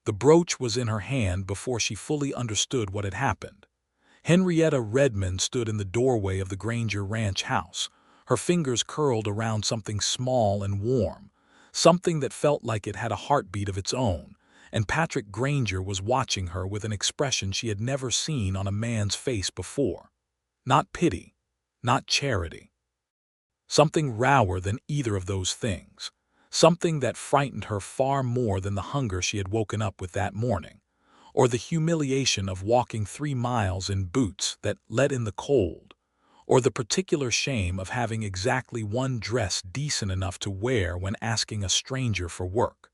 The brooch was in her hand before she fully understood what had happened. Henrietta Redmond stood in the doorway of the Granger ranch house, her fingers curled around something small and warm, something that felt like it had a heartbeat of its own, and Patrick Granger was watching her with an expression she had never seen on a man's face before. Not pity, not charity. Something rawer than either of those things. Something that frightened her far more than the hunger she had woken up with that morning, or the humiliation of walking 3 miles in boots that let in the cold, or the particular shame of having exactly one dress decent enough to wear when asking a stranger for work.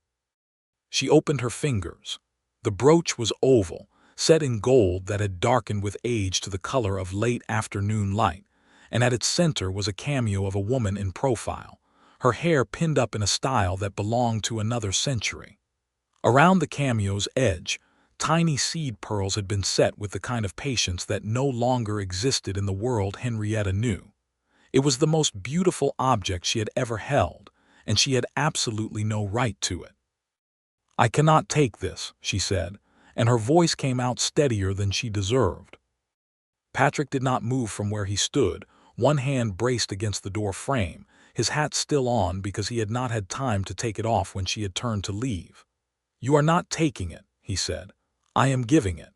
She opened her fingers. The brooch was oval, set in gold that had darkened with age to the color of late afternoon light, and at its center was a cameo of a woman in profile, her hair pinned up in a style that belonged to another century. Around the cameo's edge, tiny seed pearls had been set with the kind of patience that no longer existed in the world Henrietta knew. It was the most beautiful object she had ever held, and she had absolutely no right to it. "I cannot take this," she said, and her voice came out steadier than she deserved. Patrick did not move from where he stood, one hand braced against the door frame, his hat still on because he had not had time to take it off when she had turned to leave. "You are not taking it," he said. "I am giving it.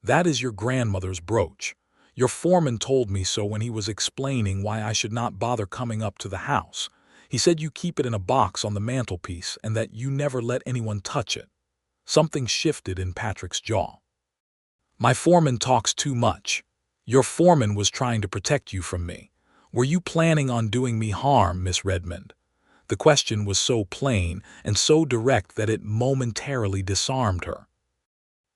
That is your grandmother's brooch. Your foreman told me so when he was explaining why I should not bother coming up to the house. He said you keep it in a box on the mantelpiece and that you never let anyone touch it." Something shifted in Patrick's jaw. "My foreman talks too much. Your foreman was trying to protect you from me. Were you planning on doing me harm, Miss Redmond?" The question was so plain and so direct that it momentarily disarmed her.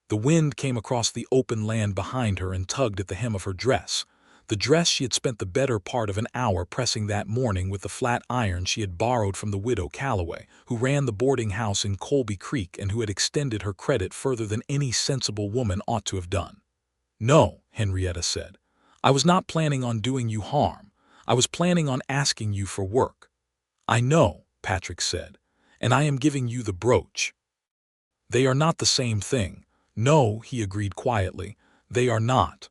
The wind came across the open land behind her and tugged at the hem of her dress, the dress she had spent the better part of an hour pressing that morning with the flat iron she had borrowed from the widow Calloway, who ran the boarding house in Colby Creek and who had extended her credit further than any sensible woman ought to have done. "No," Henrietta said. "I was not planning on doing you harm. I was planning on asking you for work." "I know," Patrick said, "and I am giving you the brooch." "They are not the same thing." "No," he agreed quietly, "they are not."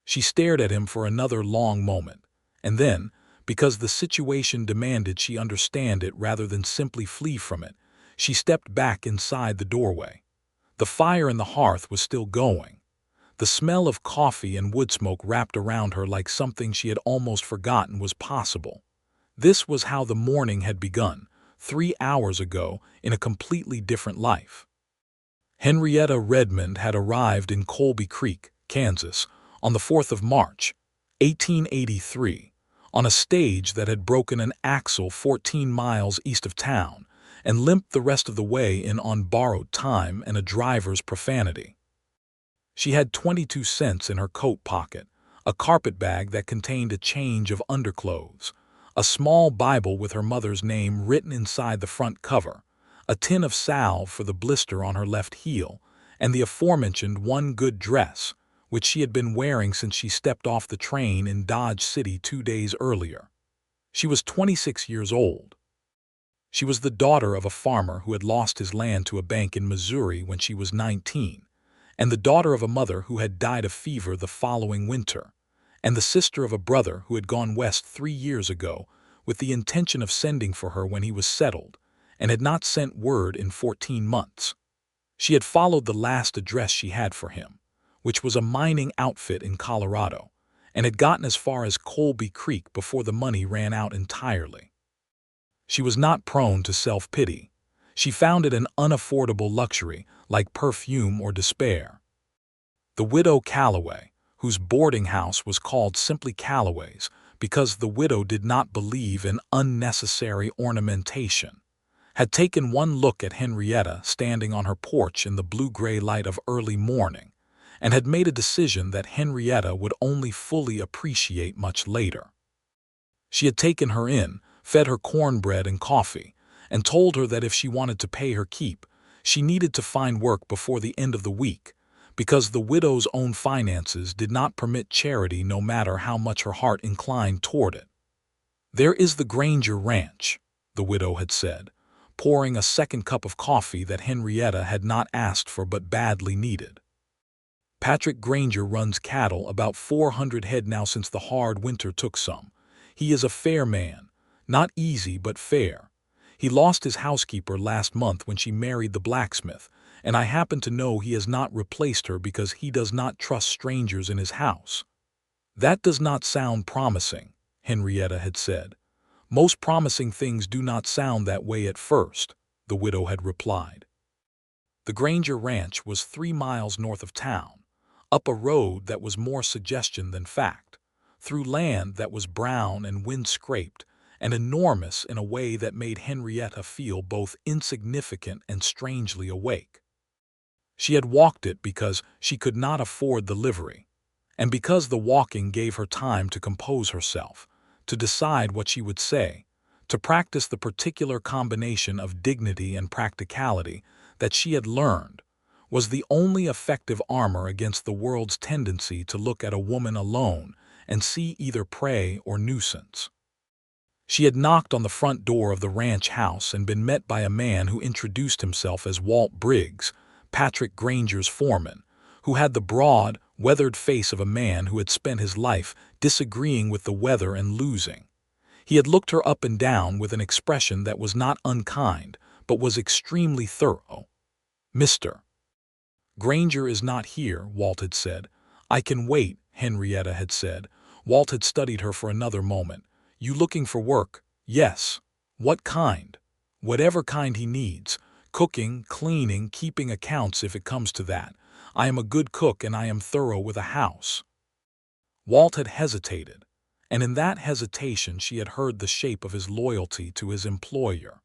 She stared at him for another long moment, and then, because the situation demanded she understand it rather than simply flee from it, she stepped back inside the doorway. The fire in the hearth was still going. The smell of coffee and wood smoke wrapped around her like something she had almost forgotten was possible. This was how the morning had begun, 3 hours ago, in a completely different life. Henrietta Redmond had arrived in Colby Creek, Kansas, on the 4th of March, 1883, on a stage that had broken an axle 14 miles east of town and limped the rest of the way in on borrowed time and a driver's profanity. She had 22 cents in her coat pocket, a carpet bag that contained a change of underclothes, a small Bible with her mother's name written inside the front cover, a tin of salve for the blister on her left heel, and the aforementioned one good dress, which she had been wearing since she stepped off the train in Dodge City 2 days earlier. She was 26 years old. She was the daughter of a farmer who had lost his land to a bank in Missouri when she was 19, and the daughter of a mother who had died of fever the following winter, and the sister of a brother who had gone west 3 years ago with the intention of sending for her when he was settled, and had not sent word in 14 months. She had followed the last address she had for him, which was a mining outfit in Colorado, and had gotten as far as Colby Creek before the money ran out entirely. She was not prone to self-pity. She found it an unaffordable luxury, like perfume or despair. The widow Calloway, whose boarding house was called simply Calloway's because the widow did not believe in unnecessary ornamentation, had taken one look at Henrietta standing on her porch in the blue-gray light of early morning, and had made a decision that Henrietta would only fully appreciate much later. She had taken her in, fed her cornbread and coffee, and told her that if she wanted to pay her keep, she needed to find work before the end of the week, because the widow's own finances did not permit charity no matter how much her heart inclined toward it. "There is the Granger ranch," the widow had said, pouring a second cup of coffee that Henrietta had not asked for but badly needed. Patrick Granger runs cattle, about 400 head now since the hard winter took some. He is a fair man, not easy but fair. He lost his housekeeper last month when she married the blacksmith, and I happen to know he has not replaced her because he does not trust strangers in his house. That does not sound promising, Henrietta had said. Most promising things do not sound that way at first, the widow had replied. The Granger Ranch was 3 miles north of town, up a road that was more suggestion than fact, through land that was brown and wind-scraped, and enormous in a way that made Henrietta feel both insignificant and strangely awake. She had walked it because she could not afford the livery, and because the walking gave her time to compose herself, to decide what she would say, to practice the particular combination of dignity and practicality that she had learned was the only effective armor against the world's tendency to look at a woman alone and see either prey or nuisance. She had knocked on the front door of the ranch house and been met by a man who introduced himself as Walt Briggs, Patrick Granger's foreman, who had the broad, weathered face of a man who had spent his life disagreeing with the weather and losing. He had looked her up and down with an expression that was not unkind, but was extremely thorough. "Mr. Granger is not here," Walt had said. "I can wait," Henrietta had said. Walt had studied her for another moment. "You looking for work?" "Yes." "What kind?" "Whatever kind he needs. Cooking, cleaning, keeping accounts if it comes to that. I am a good cook and I am thorough with a house." Walt had hesitated, and in that hesitation she had heard the shape of his loyalty to his employer,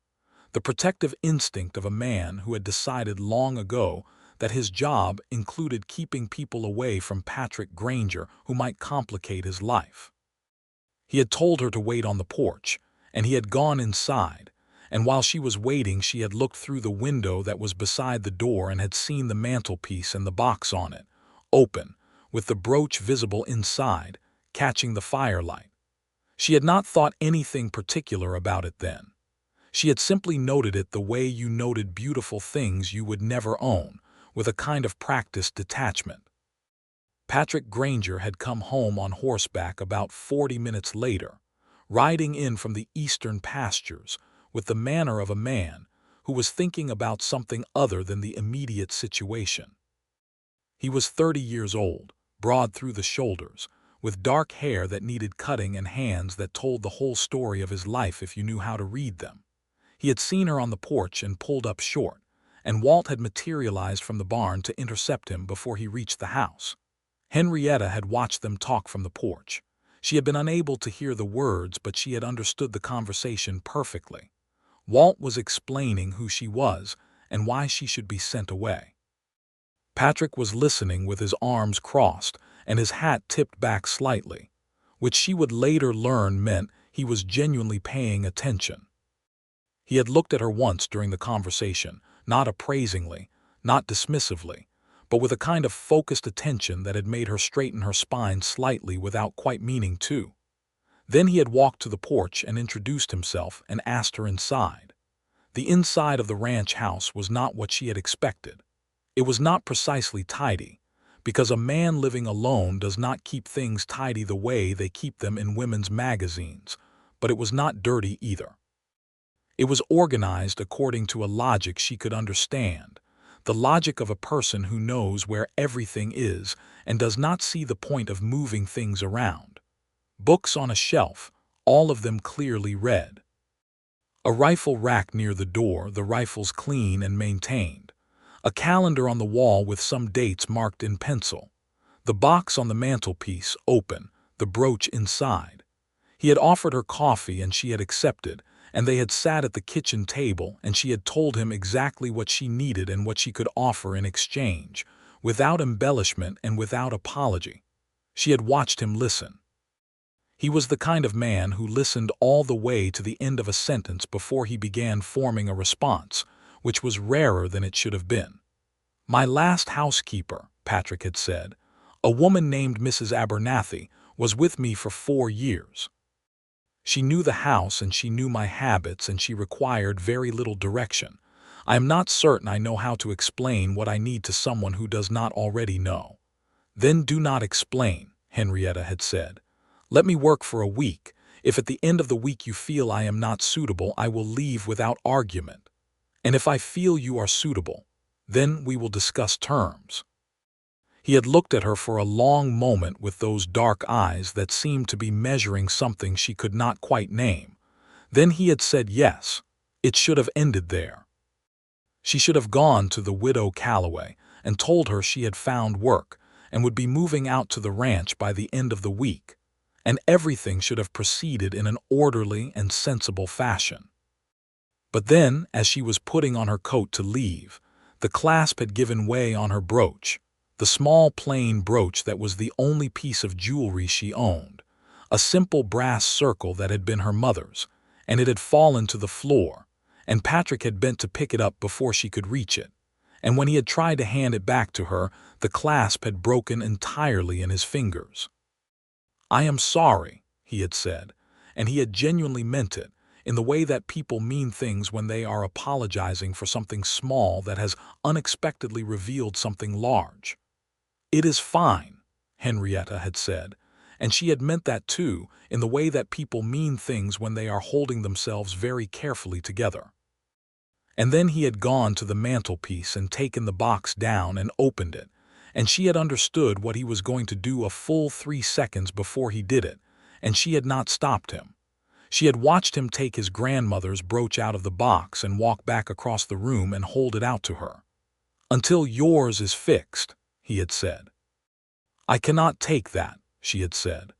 the protective instinct of a man who had decided long ago that his job included keeping people away from Patrick Granger who might complicate his life. He had told her to wait on the porch, and he had gone inside, and while she was waiting she had looked through the window that was beside the door and had seen the mantelpiece and the box on it, open, with the brooch visible inside, catching the firelight. She had not thought anything particular about it then. She had simply noted it the way you noted beautiful things you would never own, with a kind of practiced detachment. Patrick Granger had come home on horseback about 40 minutes later, riding in from the eastern pastures, with the manner of a man who was thinking about something other than the immediate situation. He was 30 years old, broad through the shoulders, with dark hair that needed cutting and hands that told the whole story of his life if you knew how to read them. He had seen her on the porch and pulled up short, and Walt had materialized from the barn to intercept him before he reached the house. Henrietta had watched them talk from the porch. She had been unable to hear the words, but she had understood the conversation perfectly. Walt was explaining who she was and why she should be sent away. Patrick was listening with his arms crossed and his hat tipped back slightly, which she would later learn meant he was genuinely paying attention. He had looked at her once during the conversation, not appraisingly, not dismissively, but with a kind of focused attention that had made her straighten her spine slightly without quite meaning to. Then he had walked to the porch and introduced himself and asked her inside. The inside of the ranch house was not what she had expected. It was not precisely tidy, because a man living alone does not keep things tidy the way they keep them in women's magazines, but it was not dirty either. It was organized according to a logic she could understand, the logic of a person who knows where everything is and does not see the point of moving things around. Books on a shelf, all of them clearly read. A rifle rack near the door, the rifles clean and maintained. A calendar on the wall with some dates marked in pencil. The box on the mantelpiece open, the brooch inside. He had offered her coffee and she had accepted, and they had sat at the kitchen table and she had told him exactly what she needed and what she could offer in exchange, without embellishment and without apology. She had watched him listen. He was the kind of man who listened all the way to the end of a sentence before he began forming a response, which was rarer than it should have been. "My last housekeeper," Patrick had said, "a woman named Mrs. Abernathy, was with me for 4 years. She knew the house and she knew my habits and she required very little direction. I am not certain I know how to explain what I need to someone who does not already know. Then do not explain, Henrietta had said. Let me work for a week. If at the end of the week you feel I am not suitable, I will leave without argument. And if I feel you are suitable, then we will discuss terms. He had looked at her for a long moment with those dark eyes that seemed to be measuring something she could not quite name. Then he had said yes. It should have ended there. She should have gone to the widow Calloway and told her she had found work and would be moving out to the ranch by the end of the week, and everything should have proceeded in an orderly and sensible fashion. But then, as she was putting on her coat to leave, the clasp had given way on her brooch, the small plain brooch that was the only piece of jewelry she owned, a simple brass circle that had been her mother's, and it had fallen to the floor, and Patrick had bent to pick it up before she could reach it, and when he had tried to hand it back to her, the clasp had broken entirely in his fingers. "I am sorry," he had said, and he had genuinely meant it, in the way that people mean things when they are apologizing for something small that has unexpectedly revealed something large. "It is fine," Henrietta had said, and she had meant that too, in the way that people mean things when they are holding themselves very carefully together. And then he had gone to the mantelpiece and taken the box down and opened it, and she had understood what he was going to do a full 3 seconds before he did it, and she had not stopped him. She had watched him take his grandmother's brooch out of the box and walk back across the room and hold it out to her. "Until yours is fixed," he had said. "I cannot take that," she had said,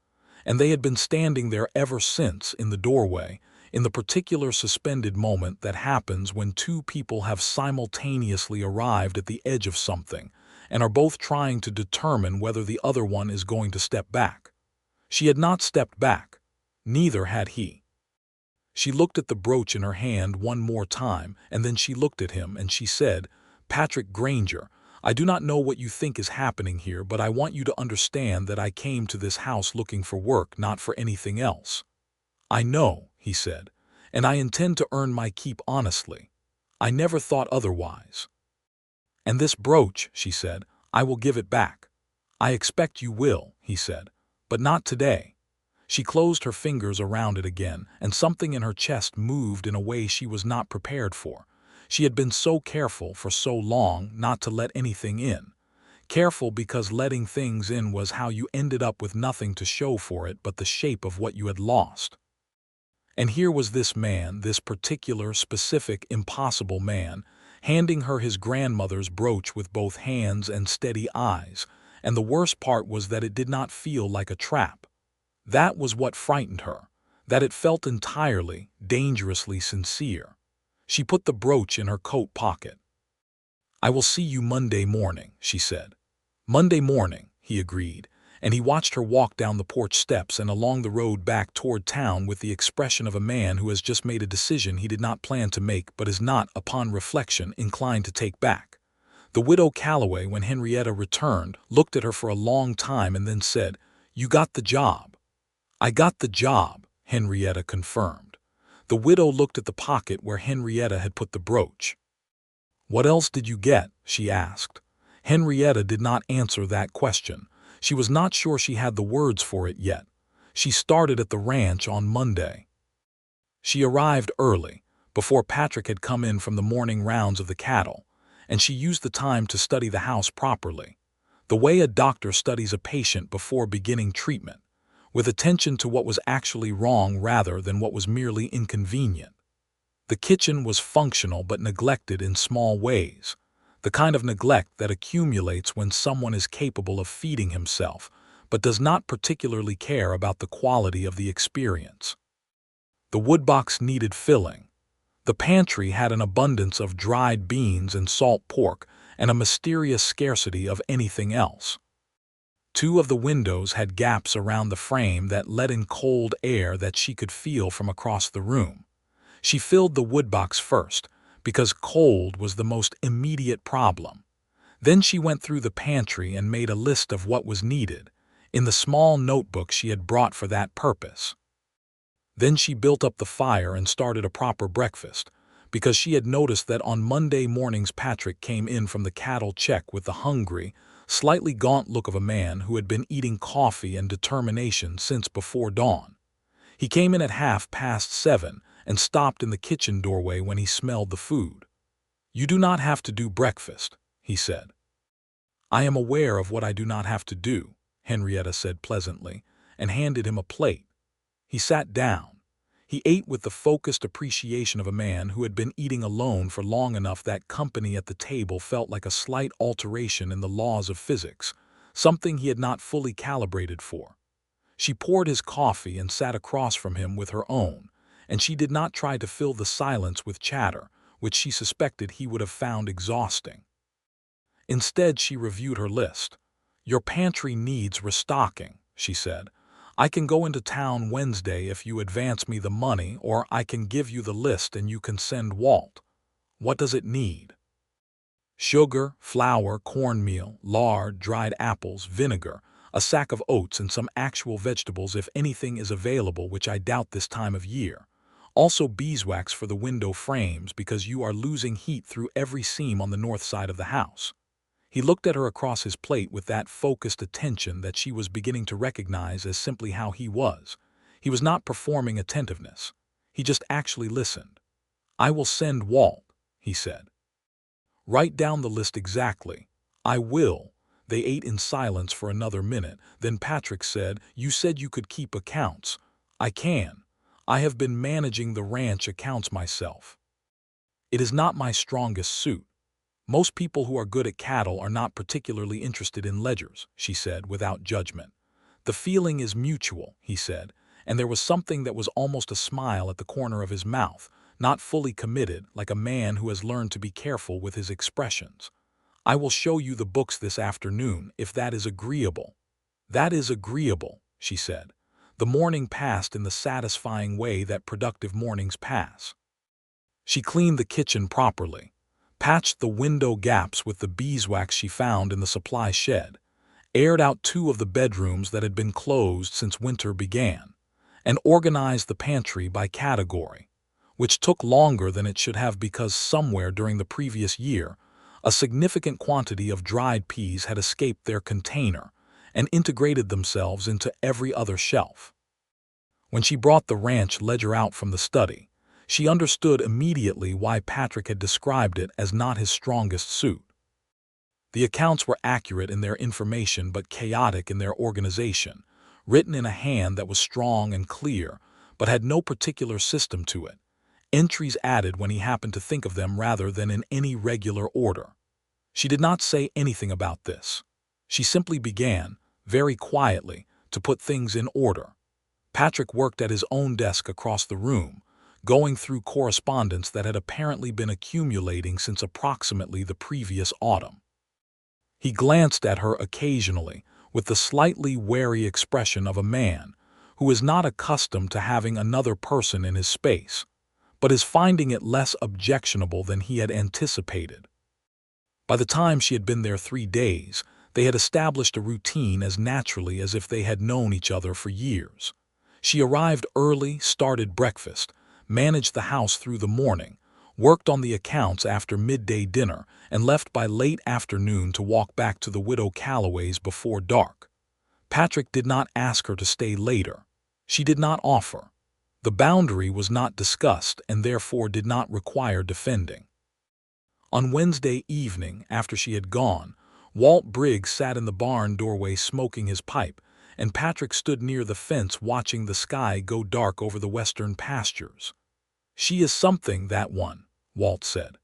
and they had been standing there ever since in the doorway, in the particular suspended moment that happens when two people have simultaneously arrived at the edge of something and are both trying to determine whether the other one is going to step back. She had not stepped back. Neither had he. She looked at the brooch in her hand one more time, and then she looked at him and she said, "Patrick Granger, I do not know what you think is happening here, but I want you to understand that I came to this house looking for work, not for anything else." "I know," he said, "and I intend to earn my keep honestly. I never thought otherwise." "And this brooch," she said, "I will give it back." "I expect you will," he said, "but not today." She closed her fingers around it again, and something in her chest moved in a way she was not prepared for. She had been so careful for so long not to let anything in. Careful because letting things in was how you ended up with nothing to show for it but the shape of what you had lost. And here was this man, this particular, specific, impossible man, handing her his grandmother's brooch with both hands and steady eyes, and the worst part was that it did not feel like a trap. That was what frightened her, that it felt entirely, dangerously sincere. She put the brooch in her coat pocket. "I will see you Monday morning," she said. "Monday morning," he agreed, and he watched her walk down the porch steps and along the road back toward town with the expression of a man who has just made a decision he did not plan to make but is not, upon reflection, inclined to take back. The widow Calloway, when Henrietta returned, looked at her for a long time and then said, "You got the job." "I got the job," Henrietta confirmed. The widow looked at the pocket where Henrietta had put the brooch. "What else did you get?" she asked. Henrietta did not answer that question. She was not sure she had the words for it yet. She started at the ranch on Monday. She arrived early, before Patrick had come in from the morning rounds of the cattle, and she used the time to study the house properly, the way a doctor studies a patient before beginning treatment, with attention to what was actually wrong rather than what was merely inconvenient. The kitchen was functional but neglected in small ways, the kind of neglect that accumulates when someone is capable of feeding himself but does not particularly care about the quality of the experience. The woodbox needed filling. The pantry had an abundance of dried beans and salt pork and a mysterious scarcity of anything else. 2 of the windows had gaps around the frame that let in cold air that she could feel from across the room. She filled the woodbox first, because cold was the most immediate problem. Then she went through the pantry and made a list of what was needed, in the small notebook she had brought for that purpose. Then she built up the fire and started a proper breakfast, because she had noticed that on Monday mornings Patrick came in from the cattle check with the hungry, slightly gaunt look of a man who had been eating coffee and determination since before dawn. He came in at 7:30 and stopped in the kitchen doorway when he smelled the food. "You do not have to do breakfast," he said. "I am aware of what I do not have to do," Henrietta said pleasantly, and handed him a plate. He sat down. He ate with the focused appreciation of a man who had been eating alone for long enough that company at the table felt like a slight alteration in the laws of physics, something he had not fully calibrated for. She poured his coffee and sat across from him with her own, and she did not try to fill the silence with chatter, which she suspected he would have found exhausting. Instead, she reviewed her list. "Your pantry needs restocking," she said. "I can go into town Wednesday if you advance me the money, or I can give you the list and you can send Walt. What does it need?" "Sugar, flour, cornmeal, lard, dried apples, vinegar, a sack of oats, and some actual vegetables if anything is available, which I doubt this time of year. Also beeswax for the window frames because you are losing heat through every seam on the north side of the house." He looked at her across his plate with that focused attention that she was beginning to recognize as simply how he was. He was not performing attentiveness. He just actually listened. "I will send Walt," he said. "Write down the list exactly." "I will." They ate in silence for another minute. Then Patrick said, "You said you could keep accounts." "I can. I have been managing the ranch accounts myself. It is not my strongest suit. Most people who are good at cattle are not particularly interested in ledgers," she said without judgment. "The feeling is mutual," he said, and there was something that was almost a smile at the corner of his mouth, not fully committed, like a man who has learned to be careful with his expressions. "I will show you the books this afternoon, if that is agreeable." "That is agreeable," she said. The morning passed in the satisfying way that productive mornings pass. She cleaned the kitchen properly, patched the window gaps with the beeswax she found in the supply shed, aired out 2 of the bedrooms that had been closed since winter began, and organized the pantry by category, which took longer than it should have because somewhere during the previous year, a significant quantity of dried peas had escaped their container and integrated themselves into every other shelf. When she brought the ranch ledger out from the study, she understood immediately why Patrick had described it as not his strongest suit. The accounts were accurate in their information but chaotic in their organization, written in a hand that was strong and clear, but had no particular system to it. Entries added when he happened to think of them rather than in any regular order. She did not say anything about this. She simply began, very quietly, to put things in order. Patrick worked at his own desk across the room, going through correspondence that had apparently been accumulating since approximately the previous autumn. He glanced at her occasionally with the slightly wary expression of a man who is not accustomed to having another person in his space, but is finding it less objectionable than he had anticipated. By the time she had been there 3 days, they had established a routine as naturally as if they had known each other for years. She arrived early, started breakfast, managed the house through the morning, worked on the accounts after midday dinner, and left by late afternoon to walk back to the widow Calloway's before dark. Patrick did not ask her to stay later. She did not offer. The boundary was not discussed and therefore did not require defending. On Wednesday evening, after she had gone, Walt Briggs sat in the barn doorway smoking his pipe, and Patrick stood near the fence watching the sky go dark over the western pastures. "She is something, that one," Walt said.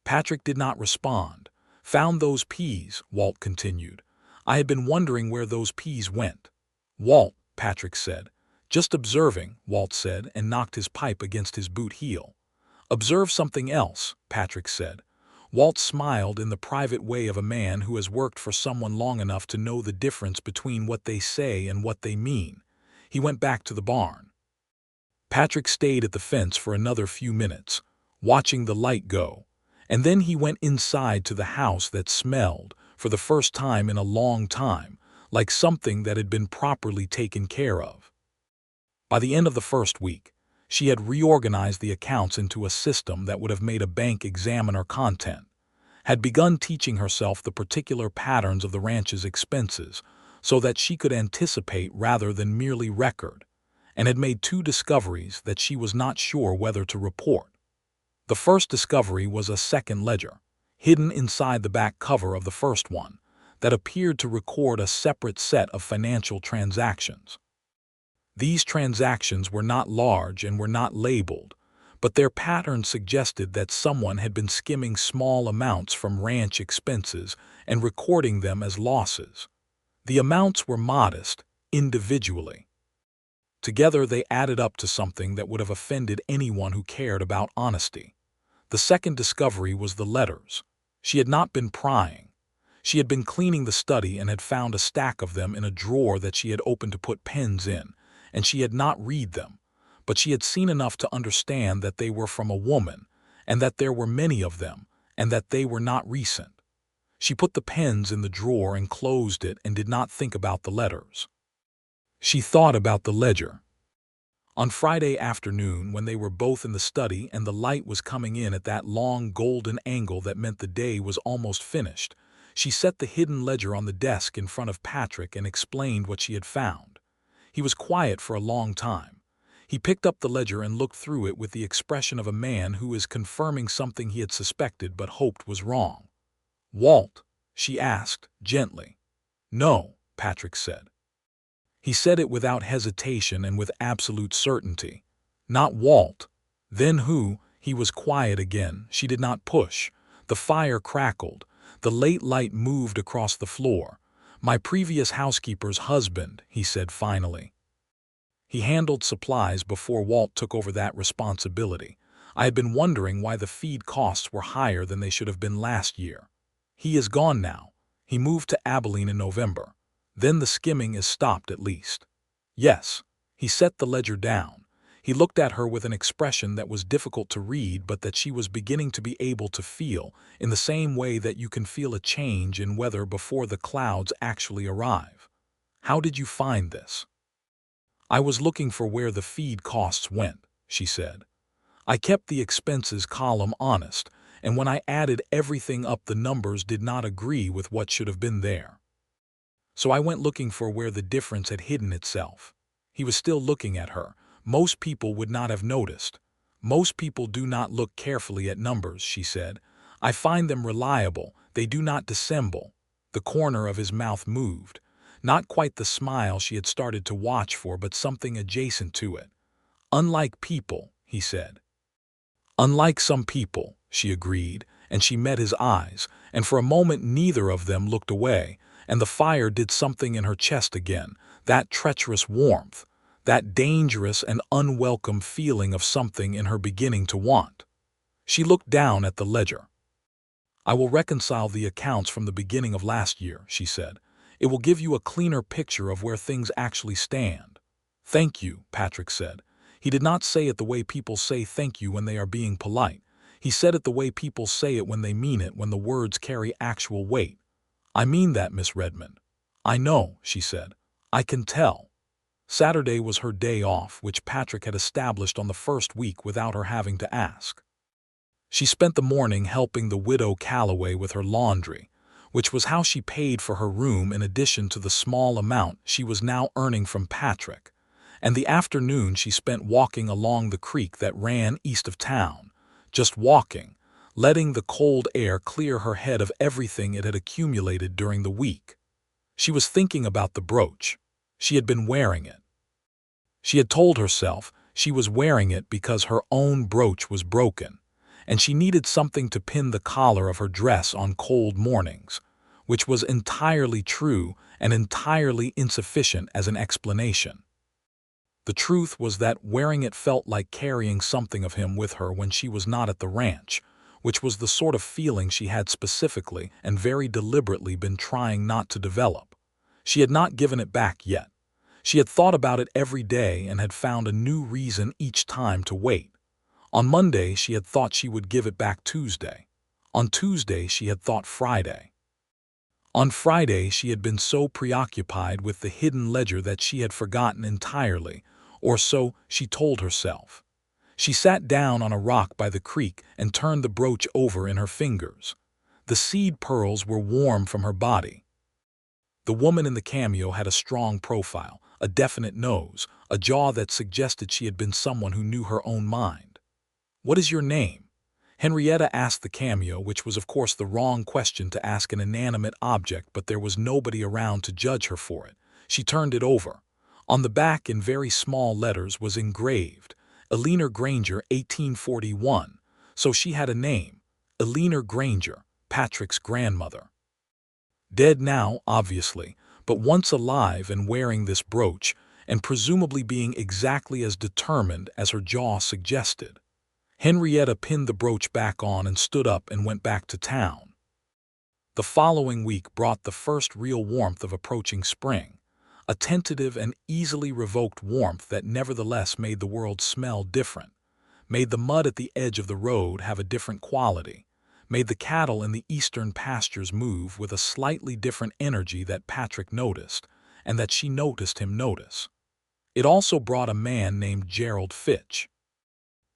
Patrick did not respond. "Found those peas," Walt continued. "I had been wondering where those peas went." "Walt," Patrick said. "Just observing," Walt said, and knocked his pipe against his boot heel. "Observe something else," Patrick said. Walt smiled in the private way of a man who has worked for someone long enough to know the difference between what they say and what they mean. He went back to the barn. Patrick stayed at the fence for another few minutes, watching the light go, and then he went inside to the house that smelled, for the first time in a long time, like something that had been properly taken care of. By the end of the first week, she had reorganized the accounts into a system that would have made a bank examine her content, had begun teaching herself the particular patterns of the ranch's expenses so that she could anticipate rather than merely record, and had made two discoveries that she was not sure whether to report. The first discovery was a second ledger, hidden inside the back cover of the first one, that appeared to record a separate set of financial transactions. These transactions were not large and were not labeled, but their pattern suggested that someone had been skimming small amounts from ranch expenses and recording them as losses. The amounts were modest, individually. Together they added up to something that would have offended anyone who cared about honesty. The second discovery was the letters. She had not been prying. She had been cleaning the study and had found a stack of them in a drawer that she had opened to put pens in, and she had not read them, but she had seen enough to understand that they were from a woman, and that there were many of them, and that they were not recent. She put the pens in the drawer and closed it and did not think about the letters. She thought about the ledger. On Friday afternoon, when they were both in the study and the light was coming in at that long golden angle that meant the day was almost finished, she set the hidden ledger on the desk in front of Patrick and explained what she had found. He was quiet for a long time. He picked up the ledger and looked through it with the expression of a man who is confirming something he had suspected but hoped was wrong. "Walt?" she asked, gently. "No," Patrick said. He said it without hesitation and with absolute certainty. "Not Walt." "Then who?" He was quiet again. She did not push. The fire crackled. The late light moved across the floor. "My previous housekeeper's husband," he said finally. He handled supplies before Walt took over that responsibility. I had been wondering why the feed costs were higher than they should have been last year. He is gone now. He moved to Abilene in November. Then the skimming is stopped at least. Yes. He set the ledger down. He looked at her with an expression that was difficult to read but that she was beginning to be able to feel, in the same way that you can feel a change in weather before the clouds actually arrive. "How did you find this?" "I was looking for where the feed costs went," she said. "I kept the expenses column honest, and when I added everything up the numbers did not agree with what should have been there. So I went looking for where the difference had hidden itself." He was still looking at her. "Most people would not have noticed. Most people do not look carefully at numbers," she said. "I find them reliable. They do not dissemble." The corner of his mouth moved. Not quite the smile she had started to watch for, but something adjacent to it. "Unlike people," he said. "Unlike some people," she agreed, and she met his eyes, and for a moment neither of them looked away, and the fire did something in her chest again, that treacherous warmth, that dangerous and unwelcome feeling of something in her beginning to want. She looked down at the ledger. "I will reconcile the accounts from the beginning of last year," she said. "It will give you a cleaner picture of where things actually stand." "Thank you," Patrick said. He did not say it the way people say thank you when they are being polite. He said it the way people say it when they mean it, when the words carry actual weight. "I mean that, Miss Redmond." "I know," she said. "I can tell." Saturday was her day off, which Patrick had established on the first week without her having to ask. She spent the morning helping the widow Calloway with her laundry, which was how she paid for her room in addition to the small amount she was now earning from Patrick, and the afternoon she spent walking along the creek that ran east of town, just walking, letting the cold air clear her head of everything it had accumulated during the week. She was thinking about the brooch. She had been wearing it. She had told herself she was wearing it because her own brooch was broken, and she needed something to pin the collar of her dress on cold mornings, which was entirely true and entirely insufficient as an explanation. The truth was that wearing it felt like carrying something of him with her when she was not at the ranch, which was the sort of feeling she had specifically and very deliberately been trying not to develop. She had not given it back yet. She had thought about it every day and had found a new reason each time to wait. On Monday she had thought she would give it back Tuesday. On Tuesday she had thought Friday. On Friday she had been so preoccupied with the hidden ledger that she had forgotten entirely, or so she told herself. She sat down on a rock by the creek and turned the brooch over in her fingers. The seed pearls were warm from her body. The woman in the cameo had a strong profile, a definite nose, a jaw that suggested she had been someone who knew her own mind. "What is your name?" Henrietta asked the cameo, which was of course the wrong question to ask an inanimate object, but there was nobody around to judge her for it. She turned it over. On the back, in very small letters, was engraved, Henrietta Granger, 1841. So she had a name, Henrietta Granger, Patrick's grandmother. Dead now, obviously, but once alive and wearing this brooch, and presumably being exactly as determined as her jaw suggested. Henrietta pinned the brooch back on and stood up and went back to town. The following week brought the first real warmth of approaching spring, a tentative and easily revoked warmth that nevertheless made the world smell different, made the mud at the edge of the road have a different quality, made the cattle in the eastern pastures move with a slightly different energy that Patrick noticed, and that she noticed him notice. It also brought a man named Gerald Fitch.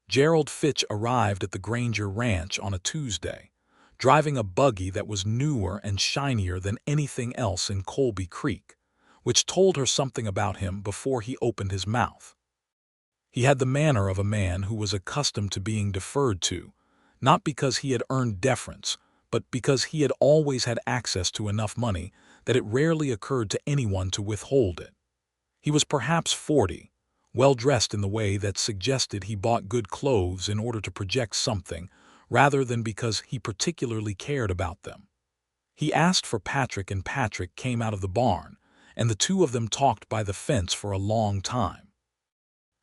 Gerald Fitch arrived at the Granger Ranch on a Tuesday, driving a buggy that was newer and shinier than anything else in Colby Creek, which told her something about him before he opened his mouth. He had the manner of a man who was accustomed to being deferred to, not because he had earned deference, but because he had always had access to enough money that it rarely occurred to anyone to withhold it. He was perhaps 40, well-dressed in the way that suggested he bought good clothes in order to project something, rather than because he particularly cared about them. He asked for Patrick, and Patrick came out of the barn, and the two of them talked by the fence for a long time.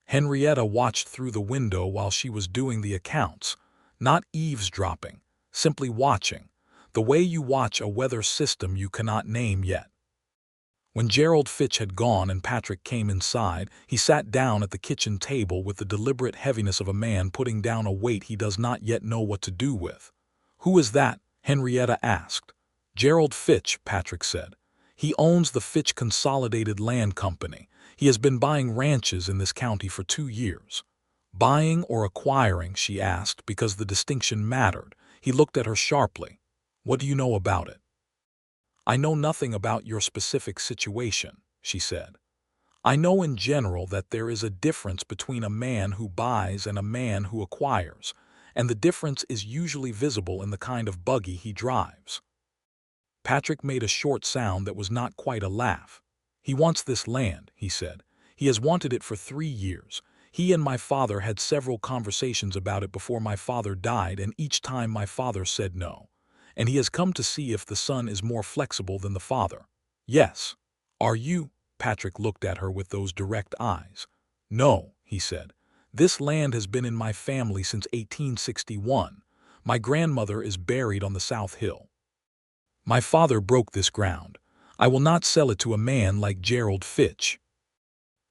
Henrietta watched through the window while she was doing the accounts, not eavesdropping, simply watching, the way you watch a weather system you cannot name yet. When Gerald Fitch had gone and Patrick came inside, he sat down at the kitchen table with the deliberate heaviness of a man putting down a weight he does not yet know what to do with. "Who is that?" Henrietta asked. "Gerald Fitch," Patrick said. "He owns the Fitch Consolidated Land Company. He has been buying ranches in this county for 2 years. "Buying or acquiring?" she asked, because the distinction mattered. He looked at her sharply. "What do you know about it?" "I know nothing about your specific situation," she said. "I know in general that there is a difference between a man who buys and a man who acquires, and the difference is usually visible in the kind of buggy he drives." Patrick made a short sound that was not quite a laugh. "He wants this land," he said. "He has wanted it for 3 years. He and my father had several conversations about it before my father died, and each time my father said no. And he has come to see if the son is more flexible than the father." "Yes." "Are you?" Patrick looked at her with those direct eyes. "No," he said. "This land has been in my family since 1861. My grandmother is buried on the South Hill. My father broke this ground. I will not sell it to a man like Gerald Fitch."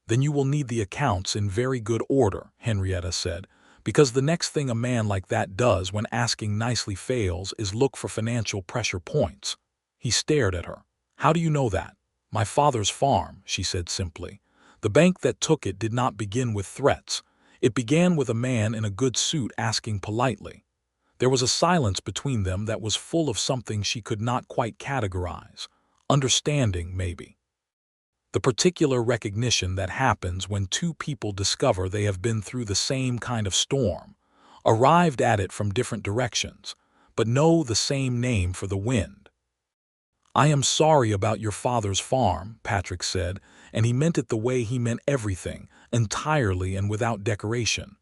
"Then you will need the accounts in very good order," Henrietta said, "because the next thing a man like that does when asking nicely fails is look for financial pressure points." He stared at her. "How do you know that?" "My father's farm," she said simply. "The bank that took it did not begin with threats. It began with a man in a good suit asking politely. There was a silence between them that was full of something she could not quite categorize. Understanding, maybe. The particular recognition that happens when two people discover they have been through the same kind of storm, arrived at it from different directions, but know the same name for the wind. "I am sorry about your father's farm," Patrick said, and he meant it the way he meant everything, entirely and without decoration.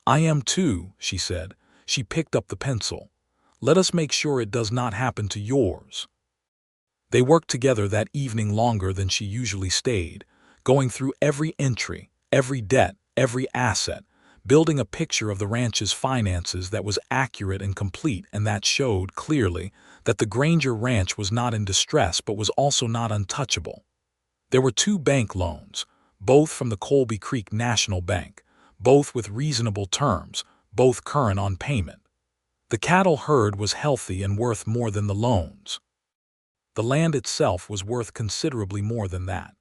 "I am too," she said. She picked up the pencil. "Let us make sure it does not happen to yours." They worked together that evening longer than she usually stayed, going through every entry, every debt, every asset, building a picture of the ranch's finances that was accurate and complete, and that showed clearly that the Granger Ranch was not in distress but was also not untouchable. There were 2 bank loans, both from the Colby Creek National Bank, both with reasonable terms, both current on payment. The cattle herd was healthy and worth more than the loans. The land itself was worth considerably more than that.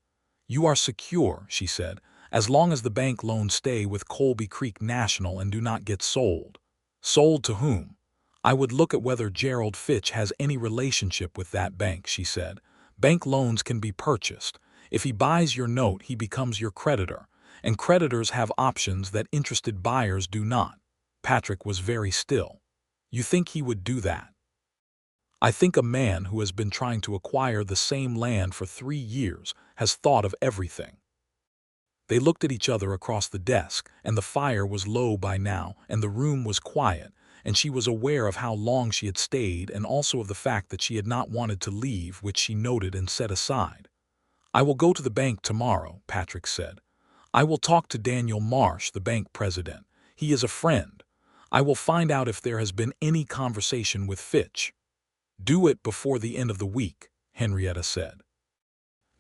"You are secure," she said, as long as the bank loans stay with Colby Creek National and do not get sold. Sold to whom? I would look at whether Gerald Fitch has any relationship with that bank, she said. Bank loans can be purchased. If he buys your note, he becomes your creditor, and creditors have options that interested buyers do not. Patrick was very still. You think he would do that? I think a man who has been trying to acquire the same land for 3 years has thought of everything. They looked at each other across the desk, and the fire was low by now, and the room was quiet, and she was aware of how long she had stayed and also of the fact that she had not wanted to leave, which she noted and set aside. I will go to the bank tomorrow, Patrick said. I will talk to Daniel Marsh, the bank president. He is a friend. I will find out if there has been any conversation with Fitch. Do it before the end of the week, Henrietta said.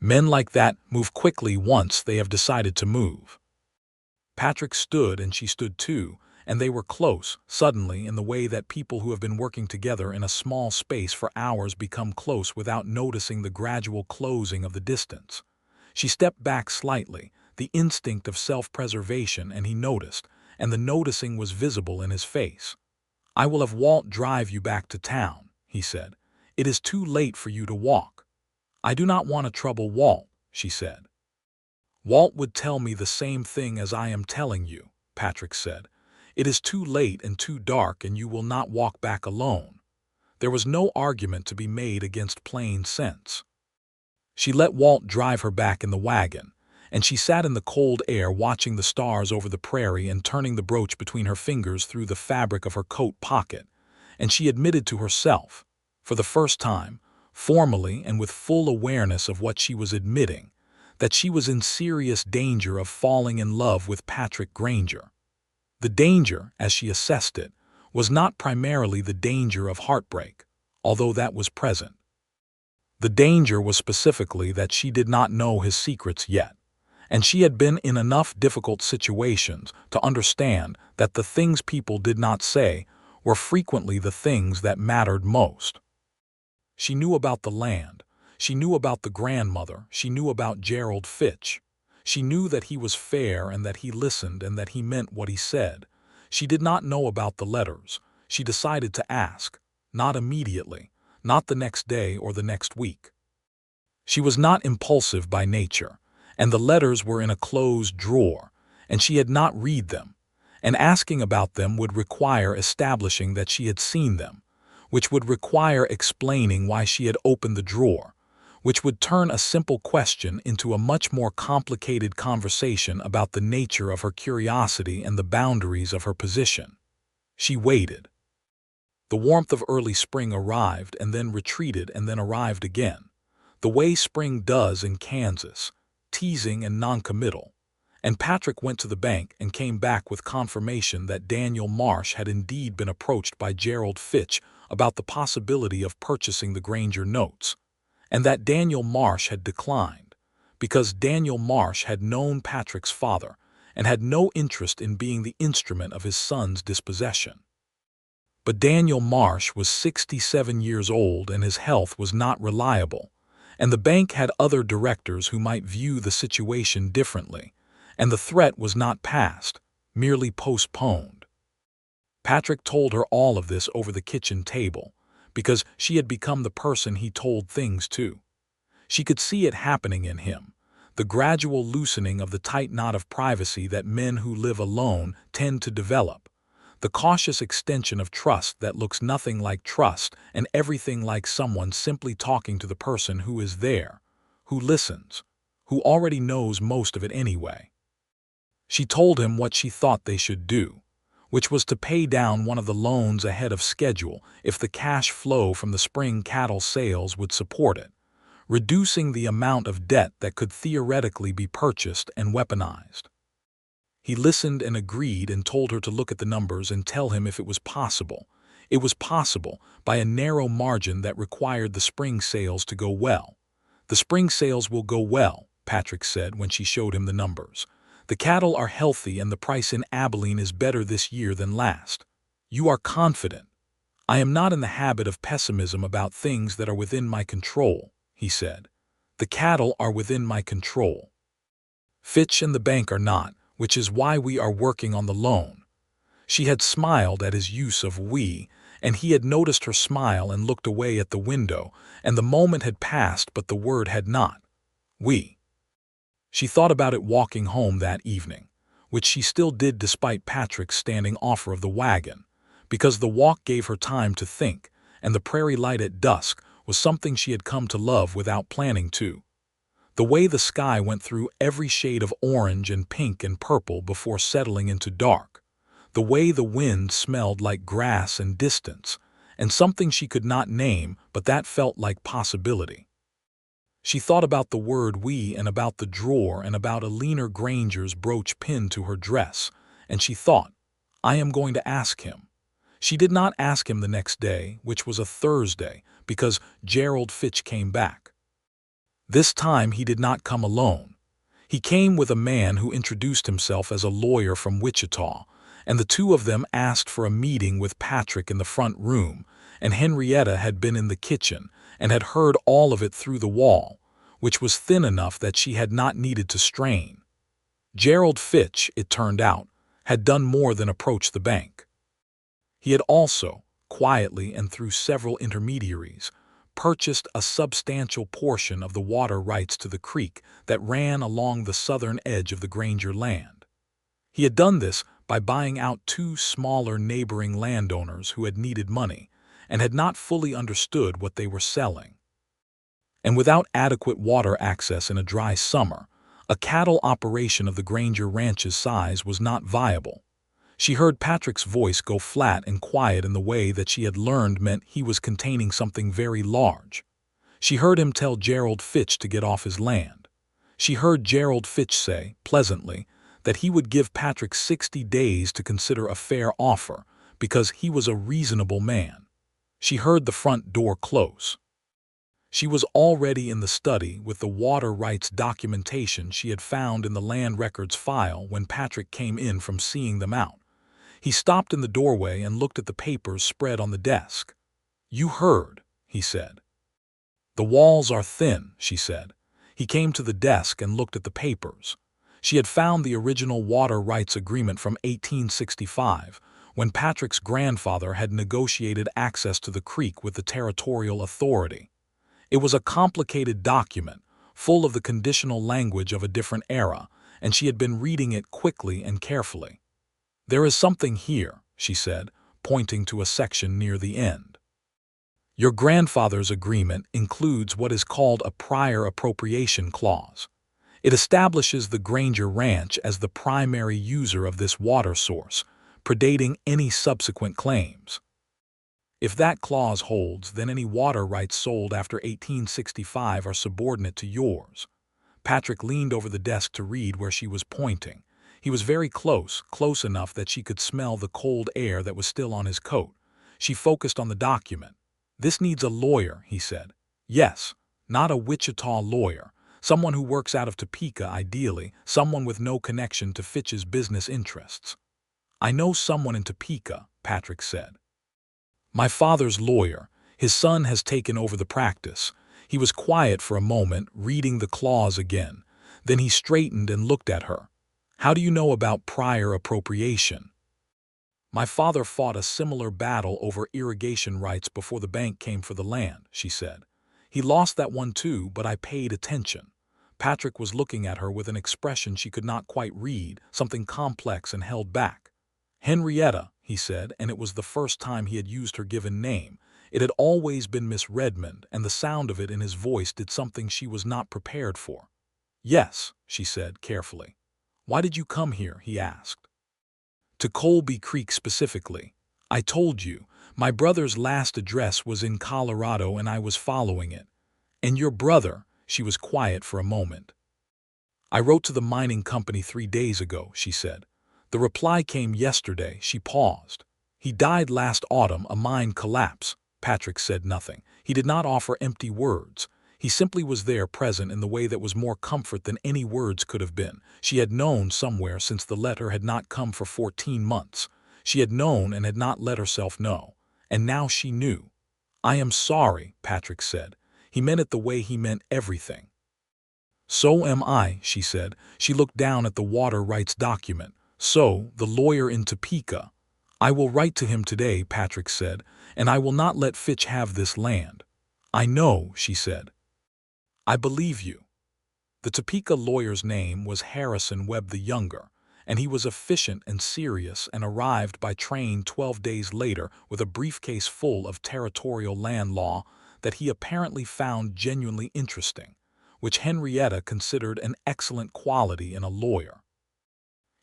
Men like that move quickly once they have decided to move. Patrick stood and she stood too, and they were close, suddenly, in the way that people who have been working together in a small space for hours become close without noticing the gradual closing of the distance. She stepped back slightly, the instinct of self-preservation, and he noticed, and the noticing was visible in his face. I will have Walt drive you back to town, he said. It is too late for you to walk. I do not want to trouble Walt, she said. Walt would tell me the same thing as I am telling you, Patrick said. It is too late and too dark, and you will not walk back alone. There was no argument to be made against plain sense. She let Walt drive her back in the wagon, and she sat in the cold air watching the stars over the prairie and turning the brooch between her fingers through the fabric of her coat pocket, and she admitted to herself, for the first time, formally and with full awareness of what she was admitting, that she was in serious danger of falling in love with Patrick Granger. The danger, as she assessed it, was not primarily the danger of heartbreak, although that was present. The danger was specifically that she did not know his secrets yet, and she had been in enough difficult situations to understand that the things people did not say were frequently the things that mattered most. She knew about the land, she knew about the grandmother, she knew about Gerald Fitch. She knew that he was fair and that he listened and that he meant what he said. She did not know about the letters. She decided to ask, not immediately, not the next day or the next week. She was not impulsive by nature, and the letters were in a closed drawer, and she had not read them, and asking about them would require establishing that she had seen them, which would require explaining why she had opened the drawer, which would turn a simple question into a much more complicated conversation about the nature of her curiosity and the boundaries of her position. She waited. The warmth of early spring arrived and then retreated and then arrived again, the way spring does in Kansas, teasing and noncommittal, and Patrick went to the bank and came back with confirmation that Daniel Marsh had indeed been approached by Gerald Fitch about the possibility of purchasing the Granger notes, and that Daniel Marsh had declined, because Daniel Marsh had known Patrick's father and had no interest in being the instrument of his son's dispossession. But Daniel Marsh was 67 years old and his health was not reliable, and the bank had other directors who might view the situation differently, and the threat was not passed, merely postponed. Patrick told her all of this over the kitchen table, because she had become the person he told things to. She could see it happening in him, the gradual loosening of the tight knot of privacy that men who live alone tend to develop, the cautious extension of trust that looks nothing like trust and everything like someone simply talking to the person who is there, who listens, who already knows most of it anyway. She told him what she thought they should do, which was to pay down one of the loans ahead of schedule if the cash flow from the spring cattle sales would support it, reducing the amount of debt that could theoretically be purchased and weaponized. He listened and agreed and told her to look at the numbers and tell him if it was possible. It was possible by a narrow margin that required the spring sales to go well. The spring sales will go well, Patrick said when she showed him the numbers. The cattle are healthy and the price in Abilene is better this year than last. You are confident. I am not in the habit of pessimism about things that are within my control, he said. The cattle are within my control. Fitch and the bank are not, which is why we are working on the loan." She had smiled at his use of "we," and he had noticed her smile and looked away at the window, and the moment had passed but the word had not. "We." She thought about it walking home that evening, which she still did despite Patrick's standing offer of the wagon, because the walk gave her time to think, and the prairie light at dusk was something she had come to love without planning to. The way the sky went through every shade of orange and pink and purple before settling into dark. The way the wind smelled like grass and distance, and something she could not name but that felt like possibility. She thought about the word "we" and about the drawer and about Henrietta Granger's brooch pinned to her dress, and she thought, "I am going to ask him." She did not ask him the next day, which was a Thursday, because Gerald Fitch came back. This time he did not come alone. He came with a man who introduced himself as a lawyer from Wichita, and the two of them asked for a meeting with Patrick in the front room, and Henrietta had been in the kitchen and had heard all of it through the wall, which was thin enough that she had not needed to strain. Gerald Fitch, it turned out, had done more than approach the bank. He had also, quietly and through several intermediaries, purchased a substantial portion of the water rights to the creek that ran along the southern edge of the Granger land. He had done this by buying out two smaller neighboring landowners who had needed money and had not fully understood what they were selling. And without adequate water access in a dry summer, a cattle operation of the Granger ranch's size was not viable. She heard Patrick's voice go flat and quiet in the way that she had learned meant he was containing something very large. She heard him tell Gerald Fitch to get off his land. She heard Gerald Fitch say, pleasantly, that he would give Patrick 60 days to consider a fair offer because he was a reasonable man. She heard the front door close. She was already in the study with the water rights documentation she had found in the land records file when Patrick came in from seeing them out. He stopped in the doorway and looked at the papers spread on the desk. "You heard," he said. "The walls are thin," she said. He came to the desk and looked at the papers. She had found the original water rights agreement from 1865, when Patrick's grandfather had negotiated access to the creek with the territorial authority. It was a complicated document, full of the conditional language of a different era, and she had been reading it quickly and carefully. "There is something here," she said, pointing to a section near the end. "Your grandfather's agreement includes what is called a prior appropriation clause. It establishes the Granger Ranch as the primary user of this water source, predating any subsequent claims. If that clause holds, then any water rights sold after 1865 are subordinate to yours." Patrick leaned over the desk to read where she was pointing. He was very close, close enough that she could smell the cold air that was still on his coat. She focused on the document. "This needs a lawyer," he said. "Yes, not a Wichita lawyer. Someone who works out of Topeka, ideally, someone with no connection to Fitch's business interests." "I know someone in Topeka," Patrick said. "My father's lawyer. His son has taken over the practice." He was quiet for a moment, reading the clause again. Then he straightened and looked at her. "How do you know about prior appropriation?" "My father fought a similar battle over irrigation rights before the bank came for the land," she said. "He lost that one too, but I paid attention." Patrick was looking at her with an expression she could not quite read, something complex and held back. "Henrietta," he said, and it was the first time he had used her given name. It had always been Miss Redmond, and the sound of it in his voice did something she was not prepared for. "Yes," she said carefully. "Why did you come here?" he asked. "To Colby Creek specifically. I told you, my brother's last address was in Colorado and I was following it. And your brother," she was quiet for a moment. "I wrote to the mining company 3 days ago," she said. "The reply came yesterday." She paused. "He died last autumn, a mine collapse." Patrick said nothing. He did not offer empty words. He simply was there, present in the way that was more comfort than any words could have been. She had known somewhere since the letter had not come for 14 months. She had known and had not let herself know. And now she knew. "I am sorry," Patrick said. He meant it the way he meant everything. "So am I," she said. She looked down at the water rights document. "So, the lawyer in Topeka." "I will write to him today," Patrick said, "and I will not let Fitch have this land." "I know," she said. "I believe you." The Topeka lawyer's name was Harrison Webb the Younger, and he was efficient and serious and arrived by train 12 days later with a briefcase full of territorial land law that he apparently found genuinely interesting, which Henrietta considered an excellent quality in a lawyer.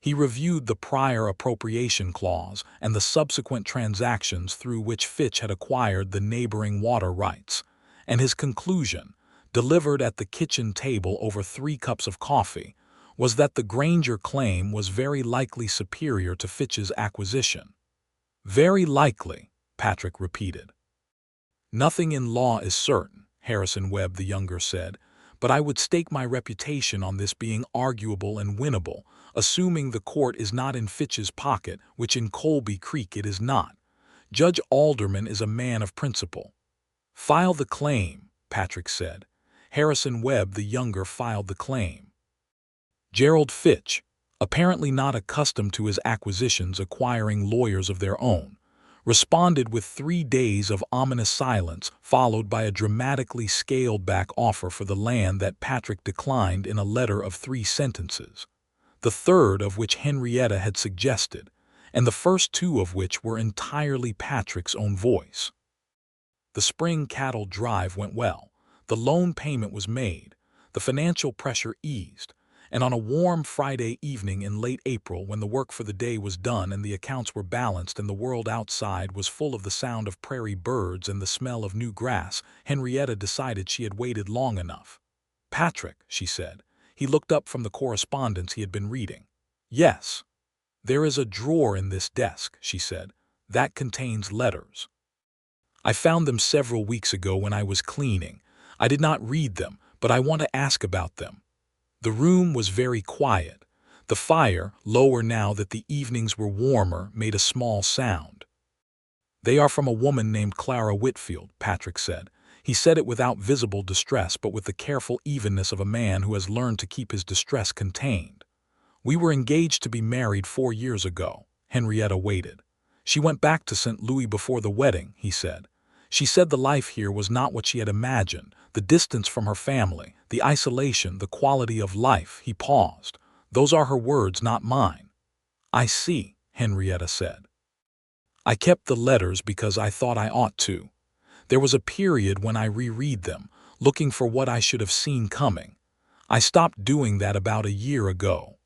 He reviewed the prior appropriation clause and the subsequent transactions through which Fitch had acquired the neighboring water rights, and his conclusion, delivered at the kitchen table over 3 cups of coffee, was that the Granger claim was very likely superior to Fitch's acquisition. "Very likely," Patrick repeated. "Nothing in law is certain," Harrison Webb the Younger said, "but I would stake my reputation on this being arguable and winnable, assuming the court is not in Fitch's pocket, which in Colby Creek it is not. Judge Alderman is a man of principle." "File the claim," Patrick said. Harrison Webb the Younger filed the claim. Gerald Fitch, apparently not accustomed to his acquisitions acquiring lawyers of their own, responded with 3 days of ominous silence followed by a dramatically scaled-back offer for the land that Patrick declined in a letter of 3 sentences, the third of which Henrietta had suggested, and the first 2 of which were entirely Patrick's own voice. The spring cattle drive went well, the loan payment was made, the financial pressure eased, and on a warm Friday evening in late April, when the work for the day was done and the accounts were balanced and the world outside was full of the sound of prairie birds and the smell of new grass, Henrietta decided she had waited long enough. "Patrick," she said. He looked up from the correspondence he had been reading. "Yes." "There is a drawer in this desk," she said, "that contains letters. I found them several weeks ago when I was cleaning. I did not read them, but I want to ask about them." The room was very quiet. The fire, lower now that the evenings were warmer, made a small sound. "They are from a woman named Clara Whitfield," Patrick said. He said it without visible distress, but with the careful evenness of a man who has learned to keep his distress contained. "We were engaged to be married 4 years ago." Henrietta waited. "She went back to St. Louis before the wedding," he said. "She said the life here was not what she had imagined, the distance from her family, the isolation, the quality of life." He paused. "Those are her words, not mine." "I see," Henrietta said. "I kept the letters because I thought I ought to. There was a period when I reread them, looking for what I should have seen coming. I stopped doing that about a year ago."